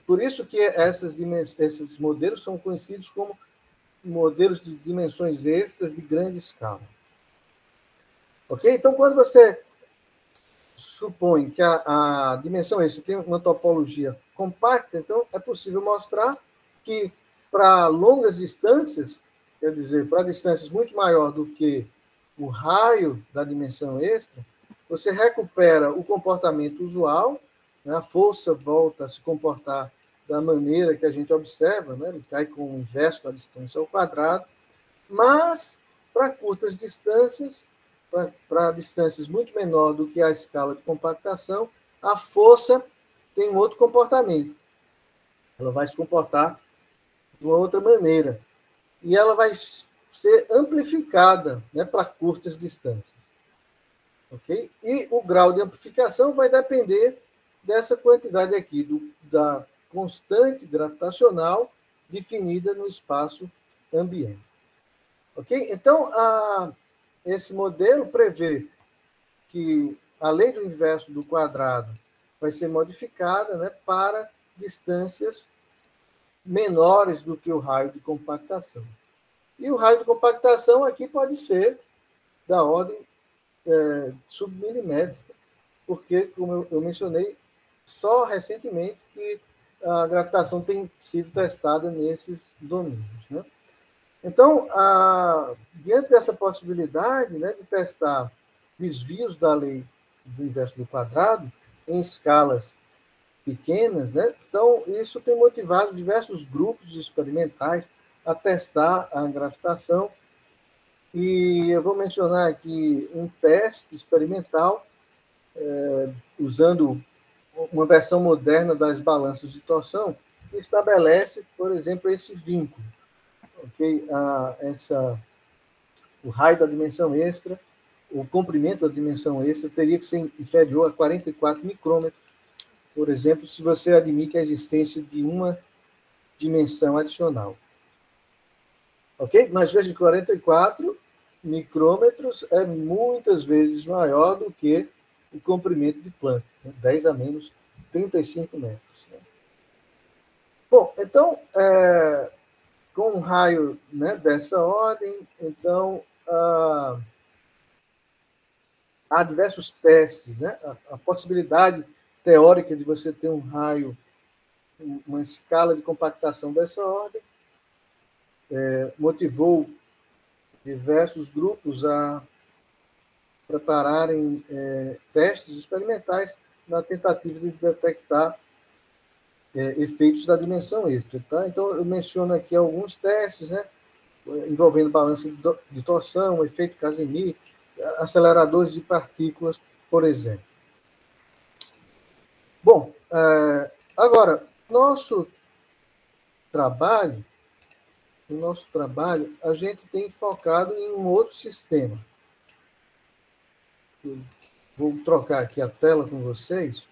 por isso que esses modelos são conhecidos como modelos de dimensões extras de grande escala. Ok? Então, quando você supõe que a dimensão extra tem uma topologia compacta, então é possível mostrar que para longas distâncias, quer dizer, para distâncias muito maior do que o raio da dimensão extra, você recupera o comportamento usual, né? A força volta a se comportar da maneira que a gente observa, né? Ele cai com o inverso da distância ao quadrado, mas para curtas distâncias, para distâncias muito menor do que a escala de compactação, a força tem um outro comportamento. Ela vai se comportar de uma outra maneira. E ela vai ser amplificada, né, para curtas distâncias. Ok? E o grau de amplificação vai depender dessa quantidade aqui, da constante gravitacional definida no espaço ambiente. Ok? Então, esse modelo prevê que a lei do inverso do quadrado vai ser modificada, né, para distâncias menores do que o raio de compactação. E o raio de compactação aqui pode ser da ordem submilimétrica, porque, como eu mencionei, só recentemente que a gravitação tem sido testada nesses domínios, né? Então, diante dessa possibilidade, né, de testar desvios da lei do inverso do quadrado em escalas pequenas, né, então isso tem motivado diversos grupos experimentais a testar a gravitação. E eu vou mencionar aqui um teste experimental usando uma versão moderna das balanças de torção, que estabelece, por exemplo, esse vínculo. Okay? O raio da dimensão extra, o comprimento da dimensão extra teria que ser inferior a 44 micrômetros, por exemplo, se você admite a existência de uma dimensão adicional. Ok? Mas veja, 44 micrômetros é muitas vezes maior do que o comprimento de Planck, né? 10 a menos 35 metros. Né? Bom, então, com um raio, né, dessa ordem, então, há diversos testes, né? A possibilidade teórica de você ter um raio, uma escala de compactação dessa ordem, motivou diversos grupos a prepararem testes experimentais na tentativa de detectar efeitos da dimensão extra. Tá? Então, eu menciono aqui alguns testes, né, envolvendo balança de torção, efeito Casimir, aceleradores de partículas, por exemplo. Bom, agora, no nosso trabalho, a gente tem focado em um outro sistema. Vou trocar aqui a tela com vocês.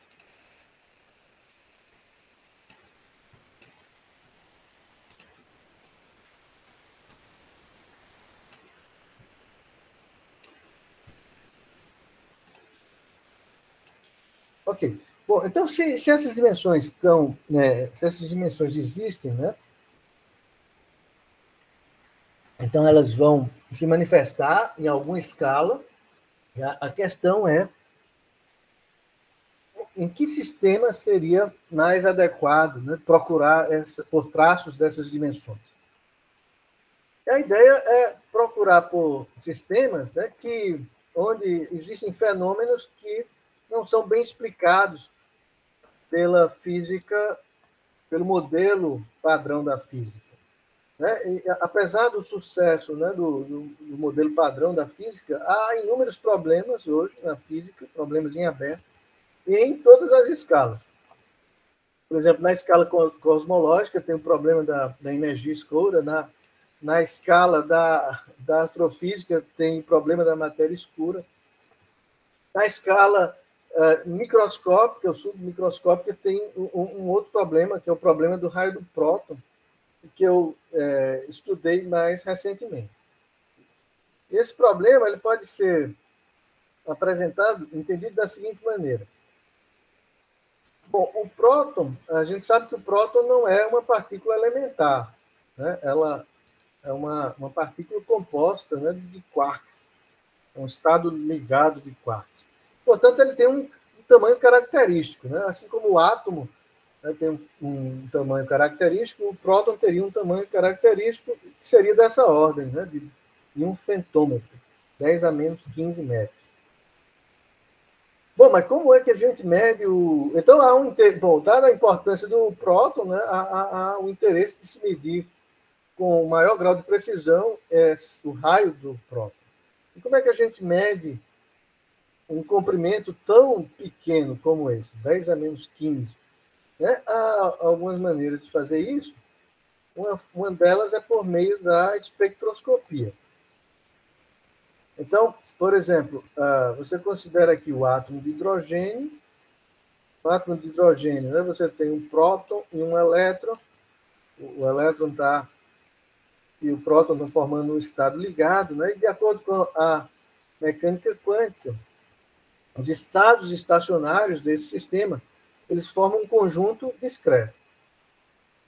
Ok. Bom, então, se essas dimensões estão, se essas dimensões existem, né? Então elas vão se manifestar em alguma escala. A questão é em que sistema seria mais adequado, né, procurar por traços dessas dimensões. E a ideia é procurar por sistemas, né, onde existem fenômenos que não são bem explicados pela física, pelo modelo padrão da física. Né? E, apesar do sucesso, né, do modelo padrão da física, há inúmeros problemas hoje na física, problemas em aberto, e em todas as escalas. Por exemplo, na escala cosmológica tem o problema da energia escura, na escala da astrofísica tem o problema da matéria escura, Na escala microscópica, ou submicroscópica, tem um outro problema, que é o problema do raio do próton, que eu estudei mais recentemente. Esse problema ele pode ser apresentado, entendido da seguinte maneira. Bom, o próton, a gente sabe que o próton não é uma partícula elementar, né? Ela é uma partícula composta, né, de quarks, um estado ligado de quarks. Portanto, ele tem um tamanho característico, né? Assim como o átomo, né, tem um tamanho característico, o próton teria um tamanho característico que seria dessa ordem, né, de 1 femtômetro, 10 a menos 15 metros. Bom, mas como é que a gente mede o... Então, bom, dada a importância do próton, né, há o interesse de se medir com o maior grau de precisão o raio do próton. E como é que a gente mede um comprimento tão pequeno como esse, 10 a menos 15? Né? Há algumas maneiras de fazer isso. Uma delas é por meio da espectroscopia. Então, por exemplo, você considera aqui o átomo de hidrogênio. O átomo de hidrogênio, né? Você tem um próton e um elétron. O elétron e o próton estão formando um estado ligado, né? E de acordo com a mecânica quântica, os estados estacionários desse sistema, eles formam um conjunto discreto.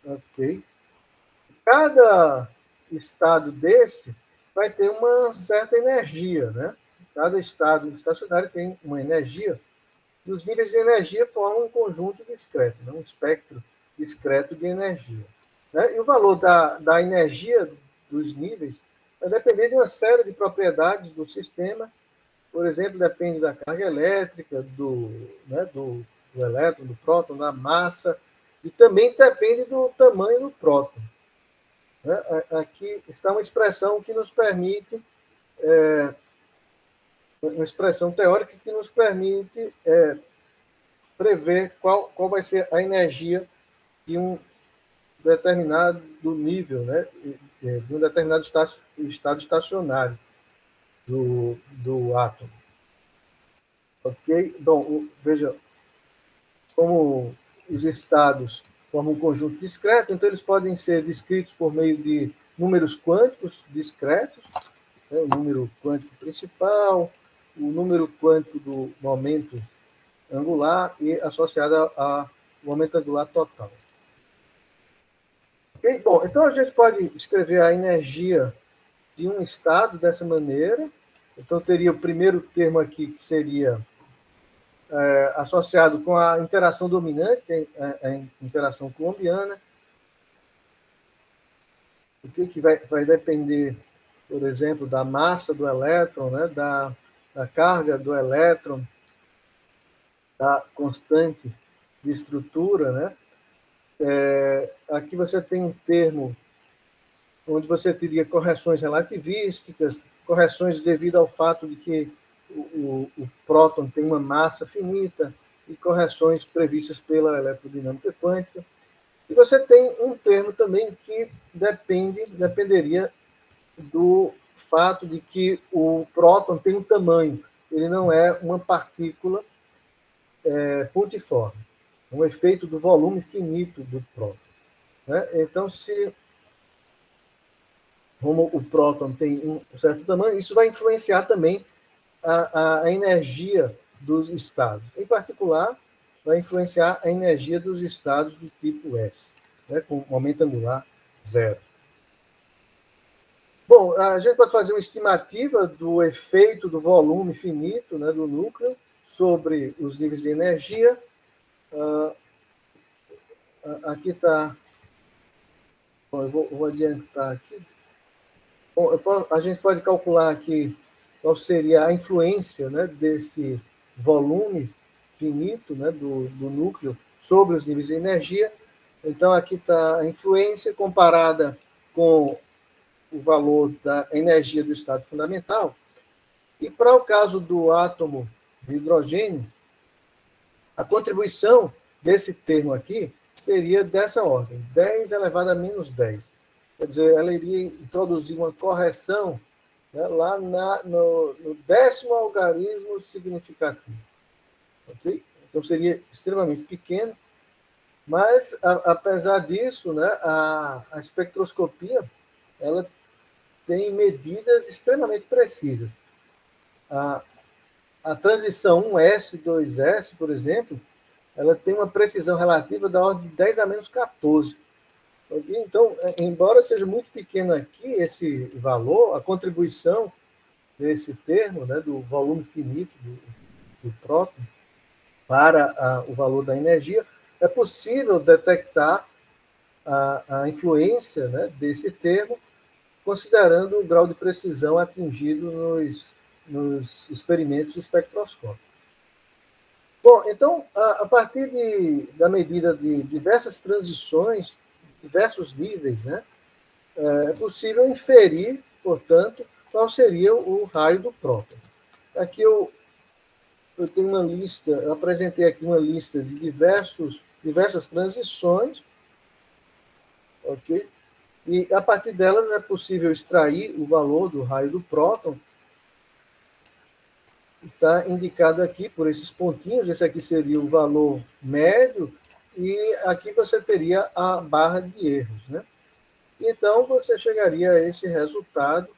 Ok? Cada estado desse vai ter uma certa energia, né? Cada estado estacionário tem uma energia, e os níveis de energia formam um conjunto discreto, né? Um espectro discreto de energia. Né? E o valor da energia dos níveis vai depender de uma série de propriedades do sistema. Por exemplo, depende da carga elétrica, do elétron, do próton, da massa, e também depende do tamanho do próton. Aqui está uma expressão que nos permite, uma expressão teórica que nos permite prever qual vai ser a energia de um determinado nível, né, de um determinado estado estacionário do átomo. Ok? Bom, veja, como os estados formam um conjunto discreto, então eles podem ser descritos por meio de números quânticos discretos, né, o número quântico principal, o número quântico do momento angular e associado ao momento angular total. Okay? Bom, então a gente pode escrever a energia de um estado dessa maneira. Então teria o primeiro termo aqui que seria associado com a interação dominante, que é a interação coulombiana, o que vai depender, por exemplo, da massa do elétron, né, da carga do elétron, da constante de estrutura, né? Aqui você tem um termo onde você teria correções relativísticas, correções devido ao fato de que o próton tem uma massa finita, e correções previstas pela eletrodinâmica quântica. E você tem um termo também que dependeria do fato de que o próton tem um tamanho, ele não é uma partícula pontiforme, um efeito do volume finito do próton. Né? Então, como o próton tem um certo tamanho, isso vai influenciar também a energia dos estados. Em particular, vai influenciar a energia dos estados do tipo S, né, com momento angular 0. Bom, a gente pode fazer uma estimativa do efeito do volume finito, né, do núcleo sobre os níveis de energia. Aqui está... Bom, eu vou adiantar aqui. Bom, a gente pode calcular aqui qual seria a influência, né, desse volume finito, né, do núcleo sobre os níveis de energia. Então, aqui está a influência comparada com o valor da energia do estado fundamental. E para o caso do átomo de hidrogênio, a contribuição desse termo aqui seria dessa ordem, 10 elevado a menos 10. Quer dizer, ela iria introduzir uma correção, né, lá no 10º algarismo significativo. Okay? Então, seria extremamente pequeno, mas, apesar disso, né, a espectroscopia ela tem medidas extremamente precisas. A transição 1S, 2S, por exemplo, ela tem uma precisão relativa da ordem de 10 a menos 14. Então, embora seja muito pequeno aqui esse valor, a contribuição desse termo, né, do volume finito do próton para o valor da energia, é possível detectar a influência, né, desse termo, considerando o grau de precisão atingido nos experimentos espectroscópicos. Bom, então, a partir da medida de diversas transições, diversos níveis, né, é possível inferir, portanto, qual seria o raio do próton. Aqui eu tenho uma lista, eu apresentei aqui uma lista de diversas transições, ok? E a partir delas é possível extrair o valor do raio do próton. Está indicado aqui por esses pontinhos. Esse aqui seria o valor médio e aqui você teria a barra de erros, né? Então, você chegaria a esse resultado.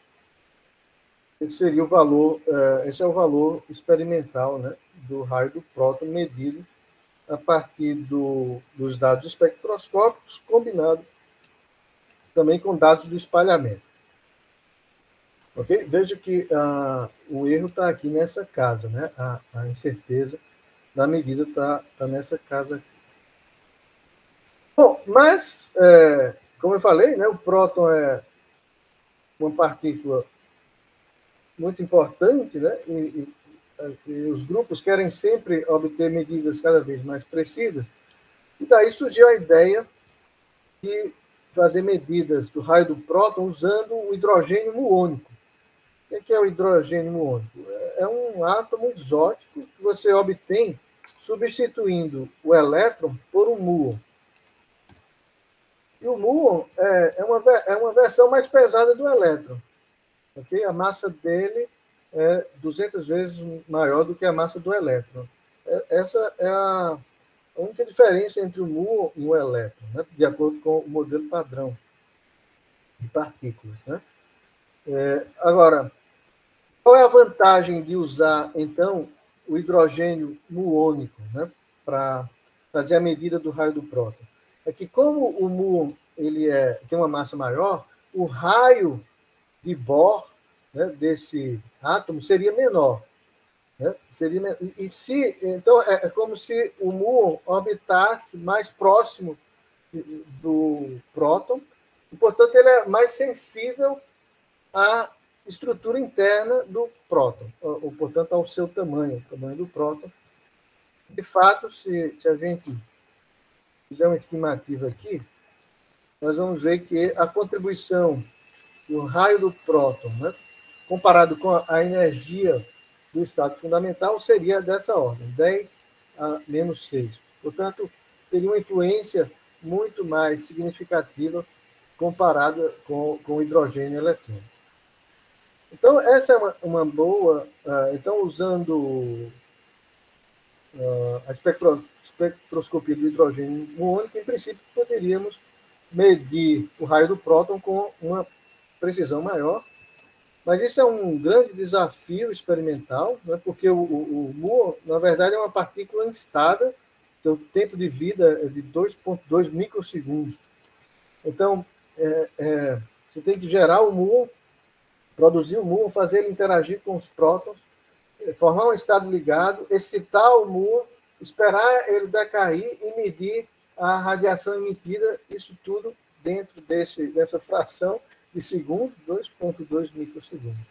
Esse seria o valor, esse é o valor experimental, né, do raio do próton medido a partir dos dados espectroscópicos, combinado também com dados do espalhamento. Okay? Veja que o erro está aqui nessa casa, né? A incerteza da medida está nessa casa aqui. Bom, mas, como eu falei, né, o próton é uma partícula muito importante, né? E os grupos querem sempre obter medidas cada vez mais precisas. E daí surgiu a ideia de fazer medidas do raio do próton usando o hidrogênio muônico. O que é o hidrogênio muônico? É um átomo exótico que você obtém substituindo o elétron por um muon. E o muon é uma versão mais pesada do elétron. Okay? A massa dele é 200 vezes maior do que a massa do elétron. Essa é a única diferença entre o muon e o elétron, né? De acordo com o modelo padrão de partículas. Né? Agora, qual é a vantagem de usar, então, o hidrogênio muônico, né, para fazer a medida do raio do próton? É que, como o muon ele tem uma massa maior, o raio de Bohr, né, desse átomo seria menor. Né? Então, é como se o muon orbitasse mais próximo do próton, e, portanto, ele é mais sensível à estrutura interna do próton, ou, portanto, ao seu tamanho, o tamanho do próton. De fato, se a gente fizer uma estimativa aqui, nós vamos ver que a contribuição do raio do próton, né, comparado com a energia do estado fundamental, seria dessa ordem, 10 a menos 6. Portanto, teria uma influência muito mais significativa comparada com o hidrogênio eletrônico. Então, essa é uma boa... Então, usando a espectroscopia do hidrogênio muônico, em princípio, poderíamos medir o raio do próton com uma precisão maior, mas isso é um grande desafio experimental, né, porque o muon, na verdade, é uma partícula instável, então o tempo de vida é de 2,2 microsegundos. Então, você tem que gerar o muon, produzir o muon, fazer ele interagir com os prótons, formar um estado ligado, excitar o muon, esperar ele decair e medir a radiação emitida, isso tudo dentro dessa fração de segundo, 2,2 microsegundos.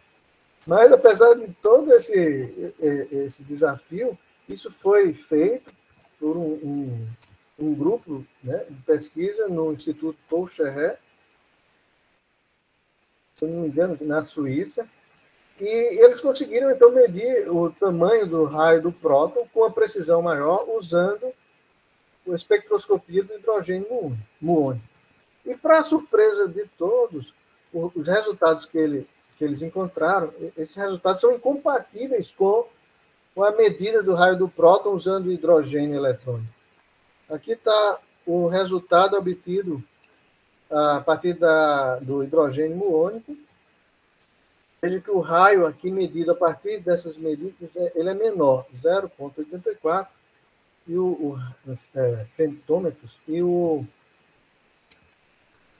Mas, apesar de todo esse desafio, isso foi feito por um grupo, né, de pesquisa no Instituto Paul Scherrer, se eu não me engano, na Suíça, e eles conseguiram, então, medir o tamanho do raio do próton com uma precisão maior, usando a espectroscopia do hidrogênio muônico. E, para a surpresa de todos, os resultados que que eles encontraram, esses resultados são incompatíveis com a medida do raio do próton usando hidrogênio eletrônico. Aqui está o resultado obtido a partir do hidrogênio muônico. Veja que o raio aqui medido a partir dessas medidas ele é menor, 0,84, e femtômetros, e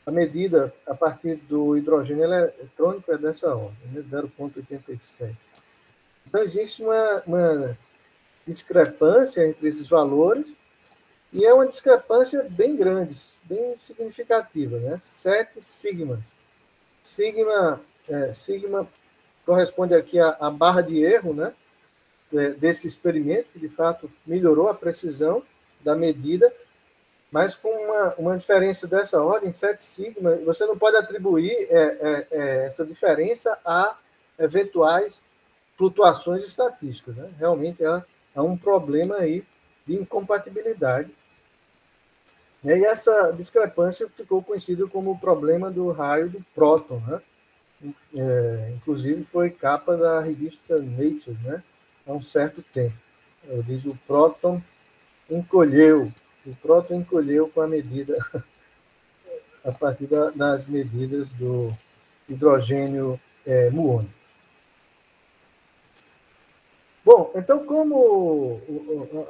a medida a partir do hidrogênio eletrônico é dessa ordem, né, 0,87. Então, existe uma discrepância entre esses valores, e é uma discrepância bem grande, bem significativa, né? 7 sigmas. Sigma corresponde aqui à barra de erro, né, desse experimento, que de fato melhorou a precisão da medida, mas com uma diferença dessa ordem, 7 sigma, você não pode atribuir essa diferença a eventuais flutuações estatísticas, né? Realmente há um problema aí de incompatibilidade. E aí essa discrepância ficou conhecida como o problema do raio do próton, né? Inclusive foi capa da revista Nature, né, há um certo tempo. Diz o próton encolheu com a medida, a partir das medidas do hidrogênio muônico. Bom, então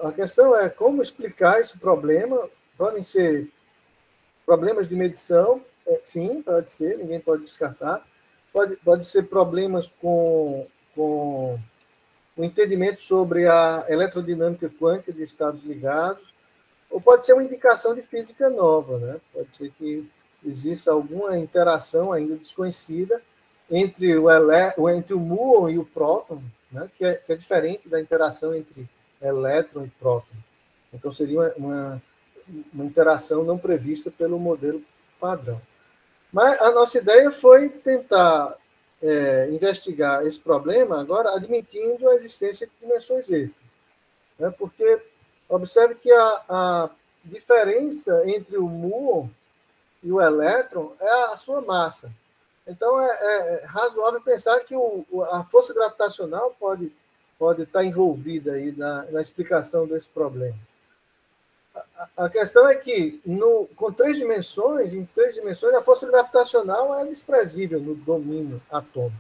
a questão é como explicar esse problema. Podem ser problemas de medição, sim, pode ser, ninguém pode descartar. Pode ser problemas com o entendimento sobre a eletrodinâmica quântica de estados ligados, ou pode ser uma indicação de física nova, né? Pode ser que exista alguma interação ainda desconhecida entre o muon e o próton, né? que é diferente da interação entre elétron e próton. Então, seria uma interação não prevista pelo modelo padrão. Mas a nossa ideia foi tentar investigar esse problema, agora admitindo a existência de dimensões extras. Né? Porque observe que a diferença entre o muon e o elétron é a sua massa. Então, é razoável pensar que a força gravitacional pode estar envolvida aí na explicação desse problema. A questão é que, com 3 dimensões, em 3 dimensões, a força gravitacional é desprezível no domínio atômico.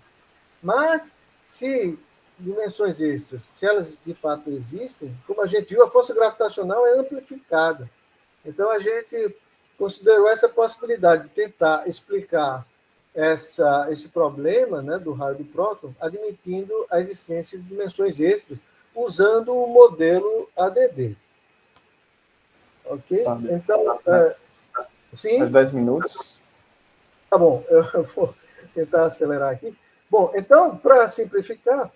Mas, se dimensões extras, se elas de fato existem, como a gente viu, a força gravitacional é amplificada. Então, a gente considerou essa possibilidade de tentar explicar esse problema, né, do raio do próton, admitindo a existência de dimensões extras, usando o modelo ADD. Ok? Sabe. Então, sim? Mais 10 minutos. Tá bom, eu vou tentar acelerar aqui. Bom, então, para simplificar,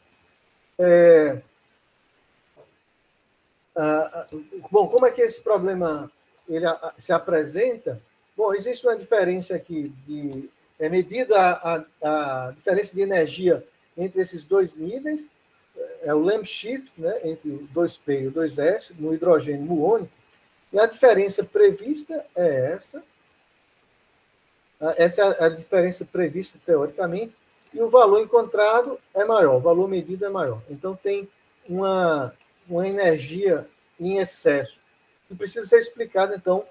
bom, como é que esse problema ele se apresenta? Bom, existe uma diferença aqui é medida a diferença de energia entre esses 2 níveis, é o Lamb shift, né, entre o 2P e o 2S, no hidrogênio muônico, e a diferença prevista é essa. Essa é a diferença prevista teoricamente, e o valor encontrado é maior, o valor medido é maior. Então, tem uma energia em excesso, que precisa ser explicada, então,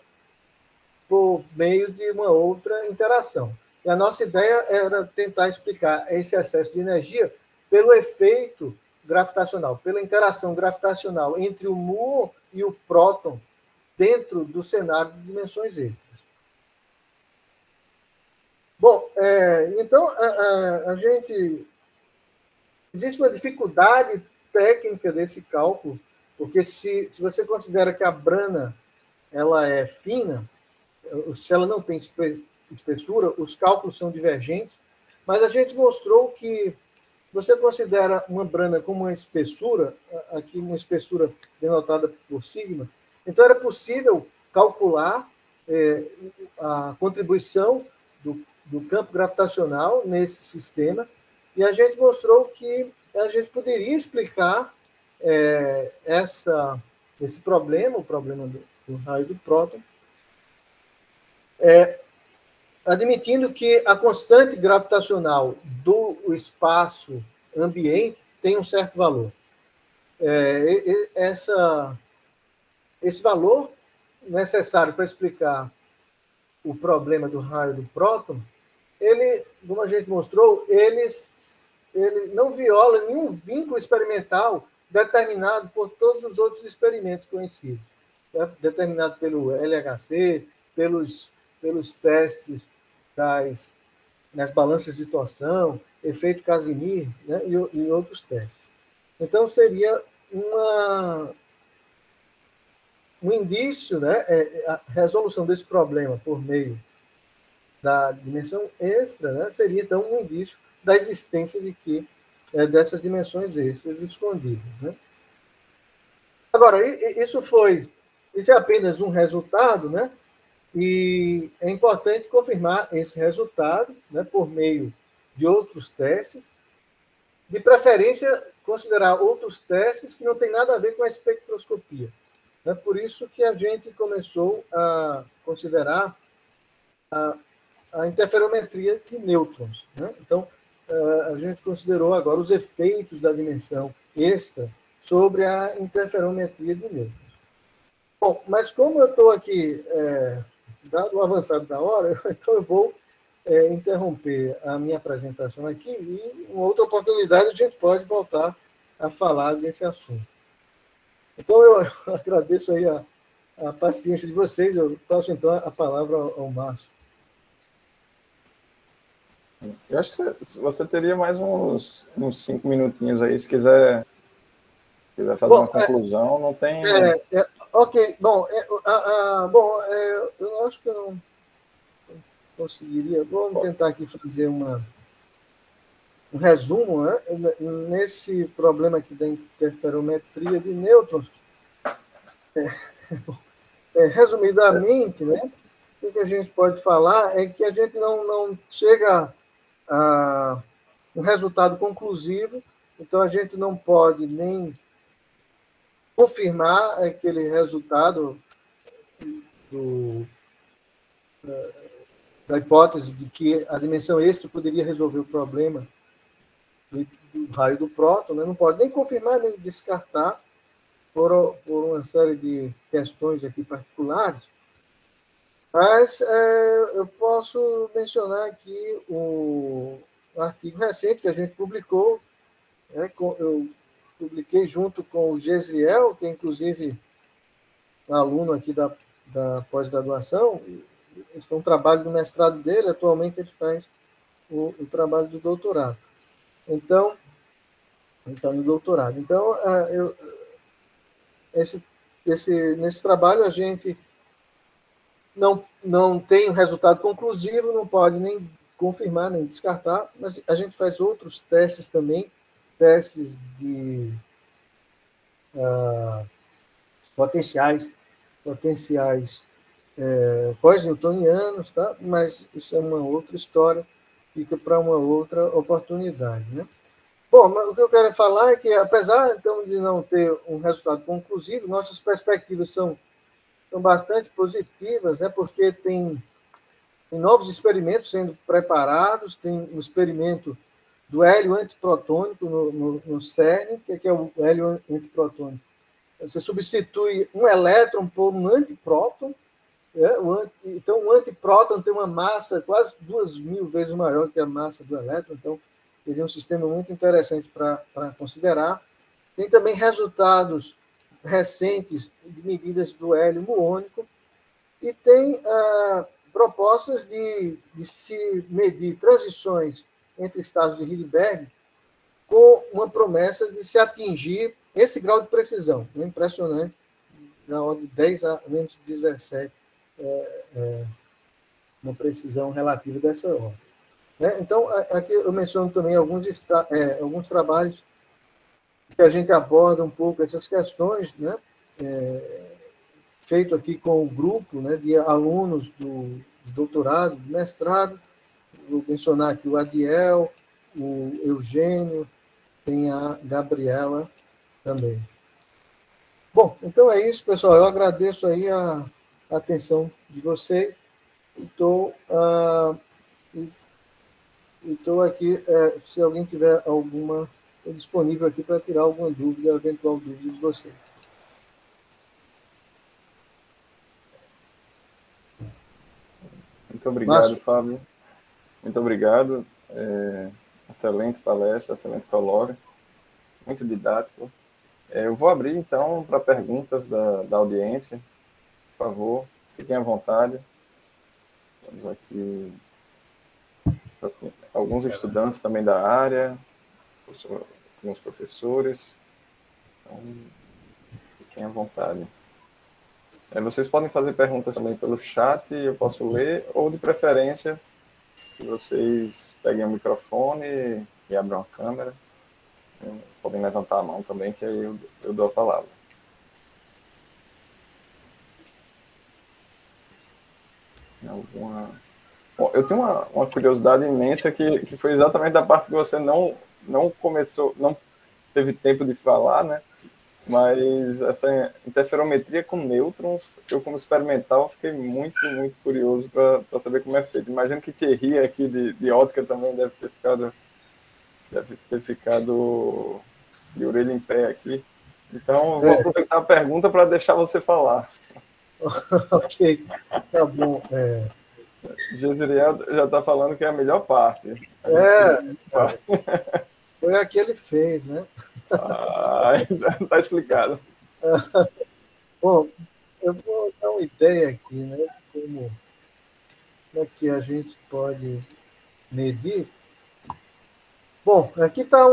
por meio de uma outra interação. E a nossa ideia era tentar explicar esse excesso de energia pelo efeito gravitacional, pela interação gravitacional entre o muon e o próton dentro do cenário de dimensões extras. Bom, então, a gente... Existe uma dificuldade técnica desse cálculo, porque se você considera que a brana ela é fina, se ela não tem espessura, os cálculos são divergentes, mas a gente mostrou que você considera uma brana como uma espessura, aqui uma espessura denotada por sigma, então era possível calcular a contribuição do campo gravitacional nesse sistema, e a gente mostrou que a gente poderia explicar esse problema, o problema do raio do próton, admitindo que a constante gravitacional do espaço ambiente tem um certo valor. Esse valor necessário para explicar o problema do raio do próton, ele, como a gente mostrou, ele não viola nenhum vínculo experimental determinado por todos os outros experimentos conhecidos, né? Determinado pelo LHC, pelos testes nas balanças de torção, efeito Casimir, né? e outros testes. Então, seria um indício, né? A resolução desse problema por meio da dimensão extra, né? Seria, então, um indício da existência dessas dimensões extras escondidas, né? Agora, isso é apenas um resultado, né? E é importante confirmar esse resultado, né, por meio de outros testes, de preferência considerar outros testes que não têm nada a ver com a espectroscopia. É por isso que a gente começou a considerar a interferometria de nêutrons, né? Então, a gente considerou agora os efeitos da dimensão extra sobre a interferometria de nêutrons. Bom, mas como eu estou aqui, dado o avançado da hora, então eu vou interromper a minha apresentação aqui e, em outra oportunidade, a gente pode voltar a falar desse assunto. Então, eu agradeço aí a paciência de vocês. Eu passo, então, a palavra ao Márcio. Eu acho que você teria mais uns 5 minutinhos aí, se quiser fazer uma conclusão, não tem... Ok, bom, eu acho que eu não conseguiria. Vamos tentar aqui fazer um resumo, né? Nesse problema aqui da interferometria de nêutrons. Resumidamente, né, o que a gente pode falar é que a gente não chega a um resultado conclusivo, então a gente não pode nem confirmar aquele resultado da hipótese de que a dimensão extra poderia resolver o problema do raio do próton, né? Não pode nem confirmar nem descartar por uma série de questões aqui particulares, mas eu posso mencionar aqui um artigo recente que a gente publicou, né? Eu publiquei junto com o Gesiel, que é inclusive um aluno aqui da pós-graduação. Esse foi um trabalho do mestrado dele, atualmente ele faz o trabalho do doutorado. Então, no doutorado. Então, nesse trabalho a gente não tem um resultado conclusivo, não pode nem confirmar, nem descartar, mas a gente faz outros testes também, testes de potenciais pós-newtonianos, tá? Mas isso é uma outra história, fica para uma outra oportunidade, né? Bom, mas o que eu quero falar é que, apesar então, de não ter um resultado conclusivo, nossas perspectivas são bastante positivas, né? Porque tem novos experimentos sendo preparados, tem um experimento do hélio antiprotônico no CERN. O que é o hélio antiprotônico? Você substitui um elétron por um antipróton. Então, o antipróton tem uma massa quase 2.000 vezes maior do que a massa do elétron, então seria um sistema muito interessante para considerar. Tem também resultados recentes de medidas do hélio muônico e tem propostas de se medir transições entre estados de Hilbert com uma promessa de se atingir esse grau de precisão, é impressionante, na ordem de 10 a menos 17, uma precisão relativa dessa ordem. Então, aqui eu menciono também alguns trabalhos que a gente aborda um pouco essas questões, né? Feito aqui com o grupo, né, de alunos do doutorado, do mestrado. Vou mencionar aqui o Adiel, o Eugênio, tem a Gabriela também. Bom, então é isso, pessoal. Eu agradeço aí a atenção de vocês Estou aqui, se alguém tiver alguma, estou disponível aqui para tirar alguma dúvida, eventual dúvida de vocês. Muito obrigado, Márcio. Fábio. Muito obrigado. Excelente palestra, excelente colóquio, muito didático. Eu vou abrir, então, para perguntas da audiência. Por favor, fiquem à vontade. Temos aqui alguns estudantes também da área, alguns professores. Então, fiquem à vontade. Vocês podem fazer perguntas também pelo chat, eu posso ler, ou de preferência, que vocês peguem o microfone e abram a câmera. Podem levantar a mão também, que aí eu dou a palavra. Bom, eu tenho uma curiosidade imensa que foi exatamente da parte que você não começou, não teve tempo de falar, né? Mas essa interferometria com nêutrons, eu como experimental fiquei muito curioso para saber como é feito. Imagino que Thierry aqui de ótica também deve ter ficado de orelha em pé aqui. Então, eu vou aproveitar a pergunta para deixar você falar. Ok, tá bom. Gesiriel já está falando que é a melhor parte. Foi a que ele fez, né? Está explicado. Bom, eu vou dar uma ideia aqui, né? Como é que a gente pode medir. Bom, aqui está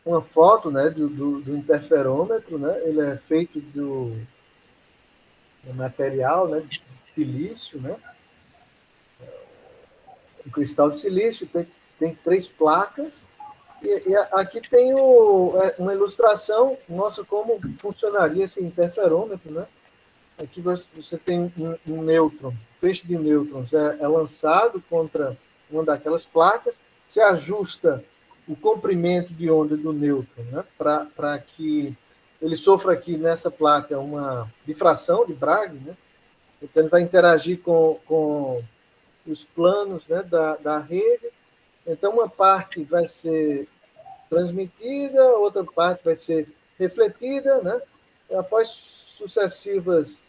uma foto, né, do interferômetro, né? Ele é feito do material, né, de silício, né? Um cristal de silício, tem 3 placas. E aqui tem uma ilustração nossa como funcionaria esse interferômetro, né? Aqui você tem um nêutron, feixe de nêutrons é lançado contra uma daquelas placas, você ajusta o comprimento de onda do nêutron, né? Para que ele sofra aqui nessa placa uma difração de Bragg, né? Então ele vai interagir com os planos, né, da rede. Então uma parte vai ser transmitida, outra parte vai ser refletida, né? Após sucessivas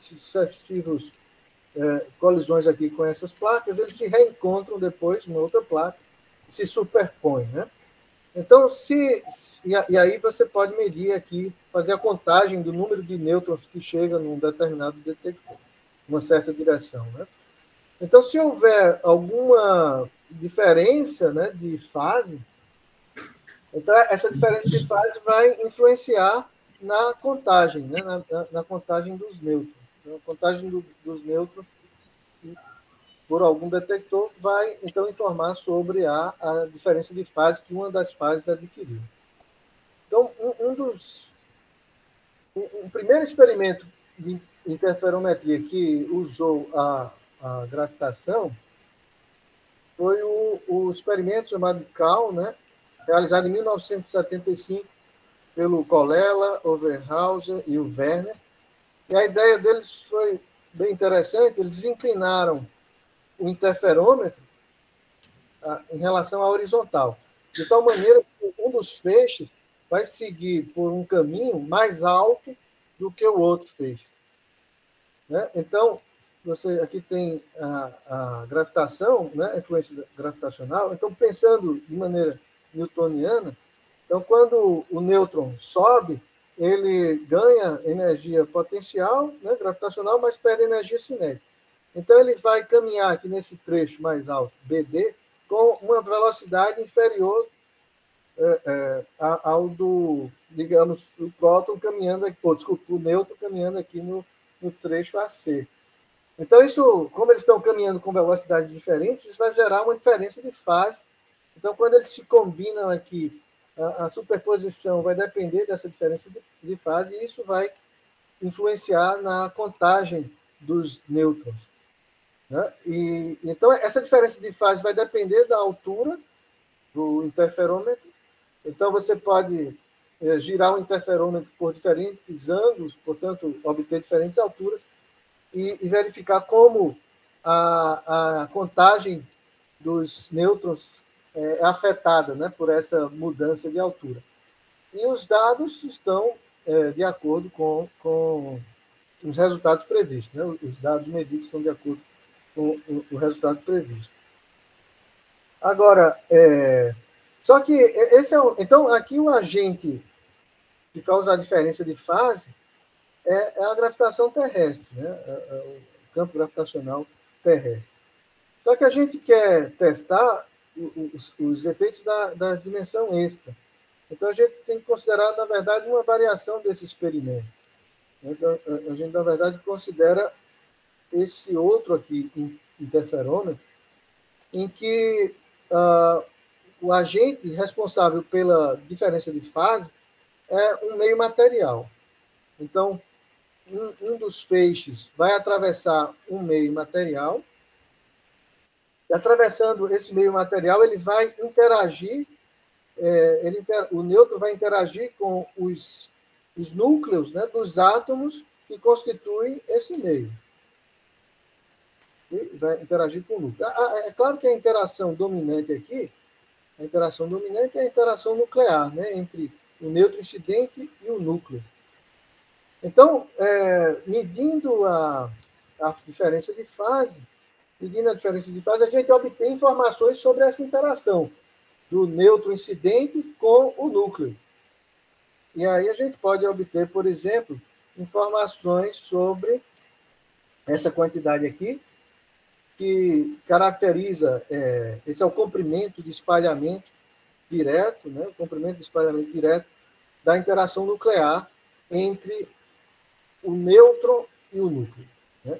colisões aqui com essas placas, eles se reencontram depois numa outra placa, se superpõem, né? Então, e aí você pode medir aqui, fazer a contagem do número de nêutrons que chega num determinado detector, numa certa direção, né? Então, se houver alguma diferença, né, de fase, então essa diferença de fase vai influenciar na contagem, né, na contagem dos nêutrons. Então, a contagem dos nêutrons por algum detector vai, então, informar sobre a diferença de fase que uma das fases adquiriu. Então, um primeiro experimento de interferometria que usou a gravitação foi o experimento chamado CAL, né, realizado em 1975 pelo Colella, Overhauser e o Werner. E a ideia deles foi bem interessante, eles inclinaram o interferômetro em relação à horizontal, de tal maneira que um dos feixes vai seguir por um caminho mais alto do que o outro feixe, né? Então, você aqui tem a gravitação, né, a influência gravitacional. Então, pensando de maneira newtoniana, então, quando o nêutron sobe, ele ganha energia potencial, né, gravitacional, mas perde energia cinética. Então, ele vai caminhar aqui nesse trecho mais alto, BD, com uma velocidade inferior ao do, digamos, o próton caminhando aqui, o nêutron caminhando aqui no trecho AC. Então, isso, como eles estão caminhando com velocidades diferentes, isso vai gerar uma diferença de fase. Então, quando eles se combinam aqui, a superposição vai depender dessa diferença de fase, e isso vai influenciar na contagem dos nêutrons, né? E então, essa diferença de fase vai depender da altura do interferômetro. Então, você pode girar o interferômetro por diferentes ângulos, portanto, obter diferentes alturas. e verificar como a contagem dos nêutrons é afetada, né, por essa mudança de altura. E os dados estão de acordo com os resultados previstos, né? Os dados medidos estão de acordo com o resultado previsto. Agora, só que então, aqui o agente que causa a diferença de fase é a gravitação terrestre, né? O campo gravitacional terrestre. Só que a gente quer testar os efeitos da dimensão extra. Então, a gente tem que considerar, na verdade, uma variação desse experimento. Então, a gente, na verdade, considera esse outro aqui, interferômetro, em que o agente responsável pela diferença de fase é um meio material. Então, um dos feixes vai atravessar um meio material, e atravessando esse meio material, ele vai interagir, o nêutron vai interagir com os núcleos, né, dos átomos que constituem esse meio. E vai interagir com o núcleo. É claro que a interação dominante aqui, a interação dominante é a interação nuclear, né, entre o nêutron incidente e o núcleo. Então, medindo a diferença de fase, a gente obtém informações sobre essa interação do nêutron incidente com o núcleo. E aí a gente pode obter, por exemplo, informações sobre essa quantidade aqui, que caracteriza, esse é o comprimento de espalhamento direto, né? O comprimento de espalhamento direto da interação nuclear entre o nêutron e o núcleo, né?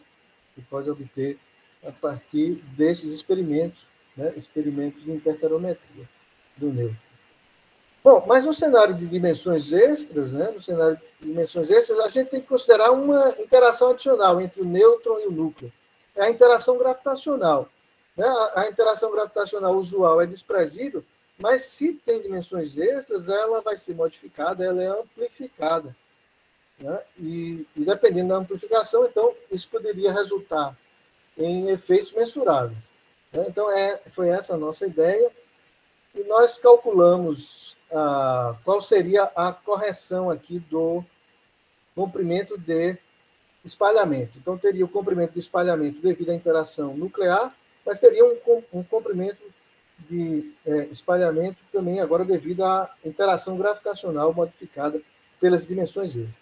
E pode obter a partir desses experimentos, né? Experimentos de interferometria do nêutron. Bom, mas no cenário de dimensões extras, né? No cenário de dimensões extras, a gente tem que considerar uma interação adicional entre o nêutron e o núcleo. É a interação gravitacional, né? A interação gravitacional usual é desprezível, mas se tem dimensões extras, ela vai ser modificada, ela é amplificada, né? E dependendo da amplificação, então, isso poderia resultar em efeitos mensuráveis, né? Então, foi essa a nossa ideia, e nós calculamos qual seria a correção aqui do comprimento de espalhamento. Então, teria o comprimento de espalhamento devido à interação nuclear, mas teria um comprimento de espalhamento também agora devido à interação gravitacional modificada pelas dimensões extras.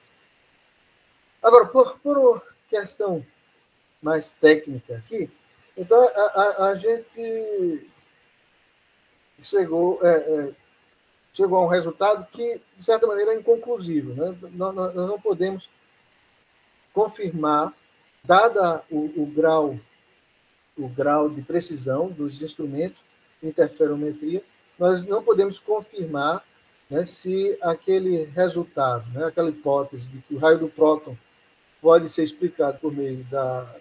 Agora, por questão mais técnica aqui, então a gente chegou a um resultado que, de certa maneira, é inconclusivo, né? Nós não podemos confirmar, dada o grau de precisão dos instrumentos de interferometria, nós não podemos confirmar, né, se aquele resultado, né, aquela hipótese de que o raio do próton pode ser explicado por meio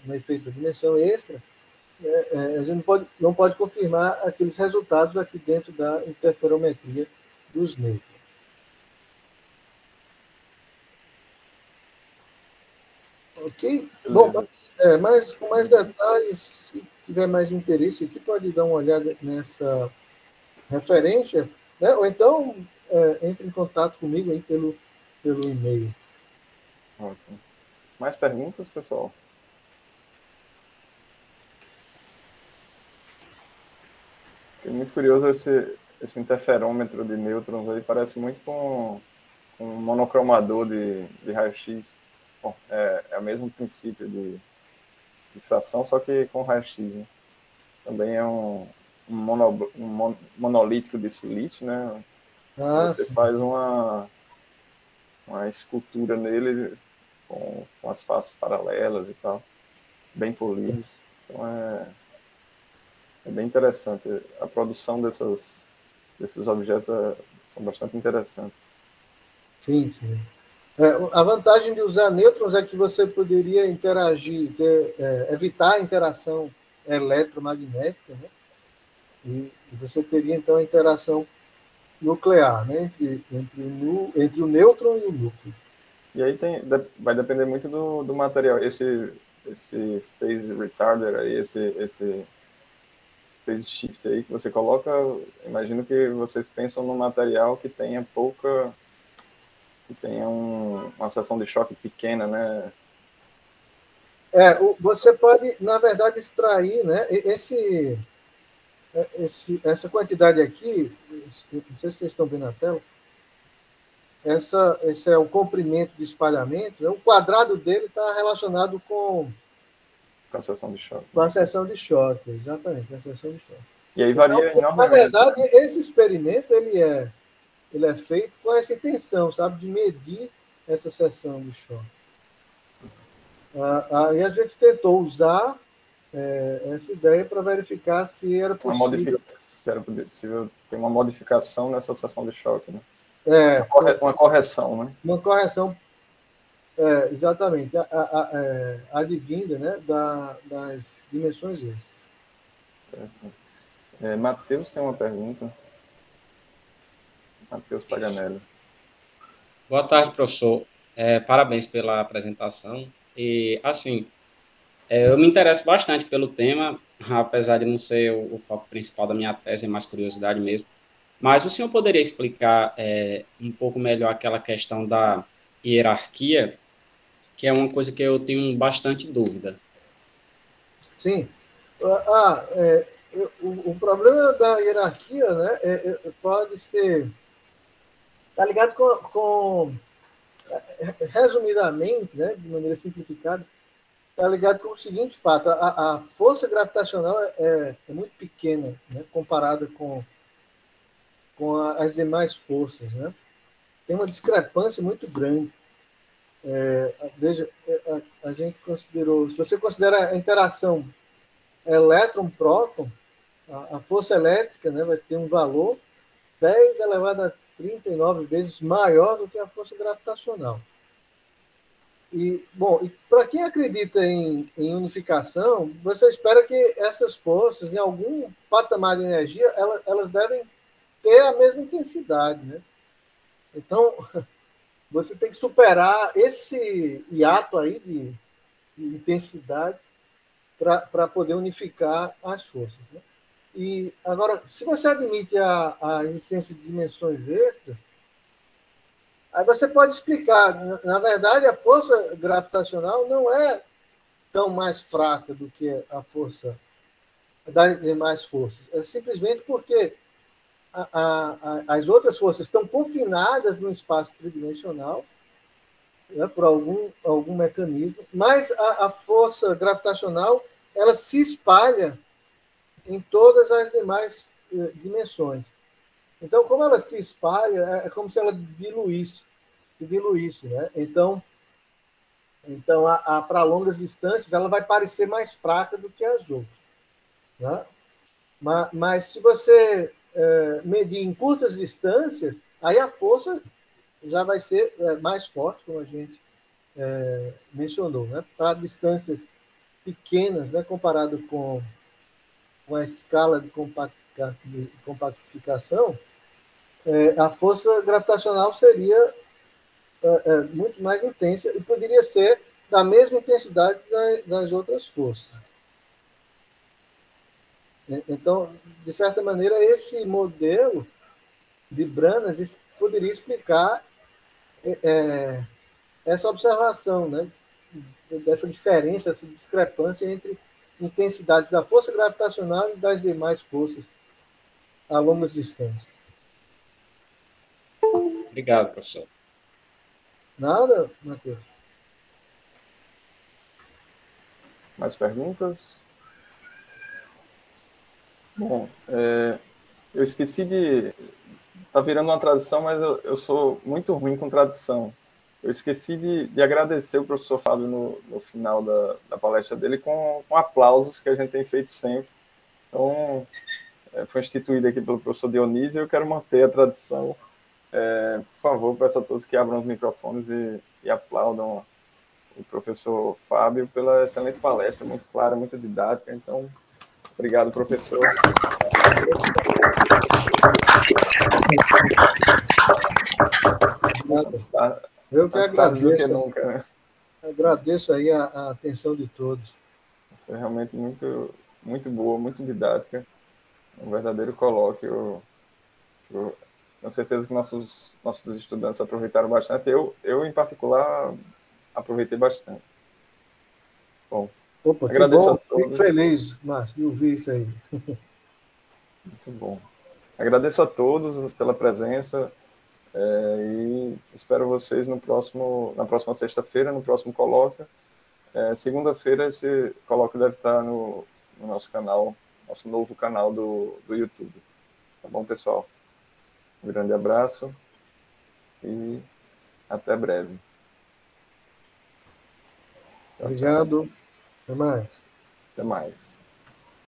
do efeito da dimensão extra, a gente não pode confirmar aqueles resultados aqui dentro da interferometria dos nêutrons. Ok? Bom, mas com mais detalhes, se tiver mais interesse aqui, pode dar uma olhada nessa referência, né? Ou então entre em contato comigo aí pelo e-mail. Ótimo. Mais perguntas, pessoal? Fiquei muito curioso esse interferômetro de nêutrons aí, parece muito com um monocromador de raio-x. Bom, é o mesmo princípio de difração, só que com raio-x, né? Também é um monolítico de silício, né? Você faz uma escultura nele com as faces paralelas e tal, bem polidos. Então é bem interessante. A produção desses objetos são bastante interessantes. Sim, sim. A vantagem de usar nêutrons é que você poderia interagir, evitar a interação eletromagnética, né? E você teria, então, a interação nuclear, né? entre o nêutron e o núcleo. E aí vai depender muito do material. Esse esse phase retarder aí, esse phase shift aí que você coloca, imagino que vocês pensam num material que tenha uma seção de choque pequena, né? Você pode, na verdade, extrair, né, essa quantidade aqui, não sei se vocês estão vendo na tela, esse é o comprimento de espalhamento, né, o quadrado dele está relacionado com a seção de choque. Com a seção de choque, exatamente, com a seção de choque. E aí varia então, enormemente. Na verdade, esse experimento ele é feito com essa intenção, sabe, de medir essa seção de choque. Aí a gente tentou usar essa ideia para verificar se era possível. Se era possível ter uma modificação nessa seção de choque, né? Uma correção, né? Uma correção, exatamente, advinda, né, das dimensões extras. Matheus tem uma pergunta. Matheus Paganelli. Boa tarde, professor. Parabéns pela apresentação. E, assim, eu me interesso bastante pelo tema, apesar de não ser o foco principal da minha tese, é mais curiosidade mesmo. Mas o senhor poderia explicar um pouco melhor aquela questão da hierarquia, que é uma coisa que eu tenho bastante dúvida. Sim. O problema da hierarquia, né, pode ser... Está ligado com resumidamente, né, de maneira simplificada, está ligado com o seguinte fato: a força gravitacional é muito pequena, né, comparada com as demais forças, né? Tem uma discrepância muito grande. Veja, a gente considerou, se você considera a interação elétron-próton, a força elétrica, né, vai ter um valor 10 elevado a 39 vezes maior do que a força gravitacional. E para quem acredita em unificação, você espera que essas forças, em algum patamar de energia, elas devem ter a mesma intensidade, né? Então, você tem que superar esse hiato aí de intensidade para poder unificar as forças, né? E, agora, se você admite a existência de dimensões extras, aí você pode explicar. Na verdade, a força gravitacional não é tão mais fraca do que a força das demais forças. É simplesmente porque as outras forças estão confinadas no espaço tridimensional, né, por algum mecanismo, mas a força gravitacional ela se espalha em todas as demais dimensões. Então, como ela se espalha, é como se ela diluísse, né? Então para longas distâncias, ela vai parecer mais fraca do que as outras, né? Mas se você medir em curtas distâncias, aí a força já vai ser mais forte, como a gente mencionou, né? Para distâncias pequenas, né, comparado com a escala de compactificação, a força gravitacional seria muito mais intensa e poderia ser da mesma intensidade das outras forças. Então, de certa maneira, esse modelo de Branas poderia explicar essa observação, né, dessa diferença, essa discrepância entre intensidades da força gravitacional e das demais forças a longas distâncias. Obrigado, professor. Nada, Matheus. Mais perguntas? Bom, eu esqueci de... Está virando uma tradição, mas eu sou muito ruim com tradição. Eu esqueci de agradecer o professor Fábio no final da palestra dele com aplausos que a gente tem feito sempre. Então, foi instituído aqui pelo professor Dionísio e eu quero manter a tradição. Por favor, peço a todos que abram os microfones e aplaudam o professor Fábio pela excelente palestra, muito clara, muito didática. Então, obrigado, professor. Eu que agradeço. Que nunca, né? agradeço aí a atenção de todos. Foi realmente muito, muito boa, muito didática. Um verdadeiro colóquio. Eu tenho certeza que nossos estudantes aproveitaram bastante. Em particular, aproveitei bastante. Bom, Opa, que agradeço bom. a Fico todos. feliz, Márcio, de ouvir isso aí. Muito bom. Agradeço a todos pela presença e espero vocês na próxima sexta-feira, no próximo colóquio. Segunda-feira, esse colóquio deve estar no nosso canal, nosso novo canal do YouTube. Tá bom, pessoal? Um grande abraço e até breve. Tchau, tchau. Obrigado. Até mais. Até mais.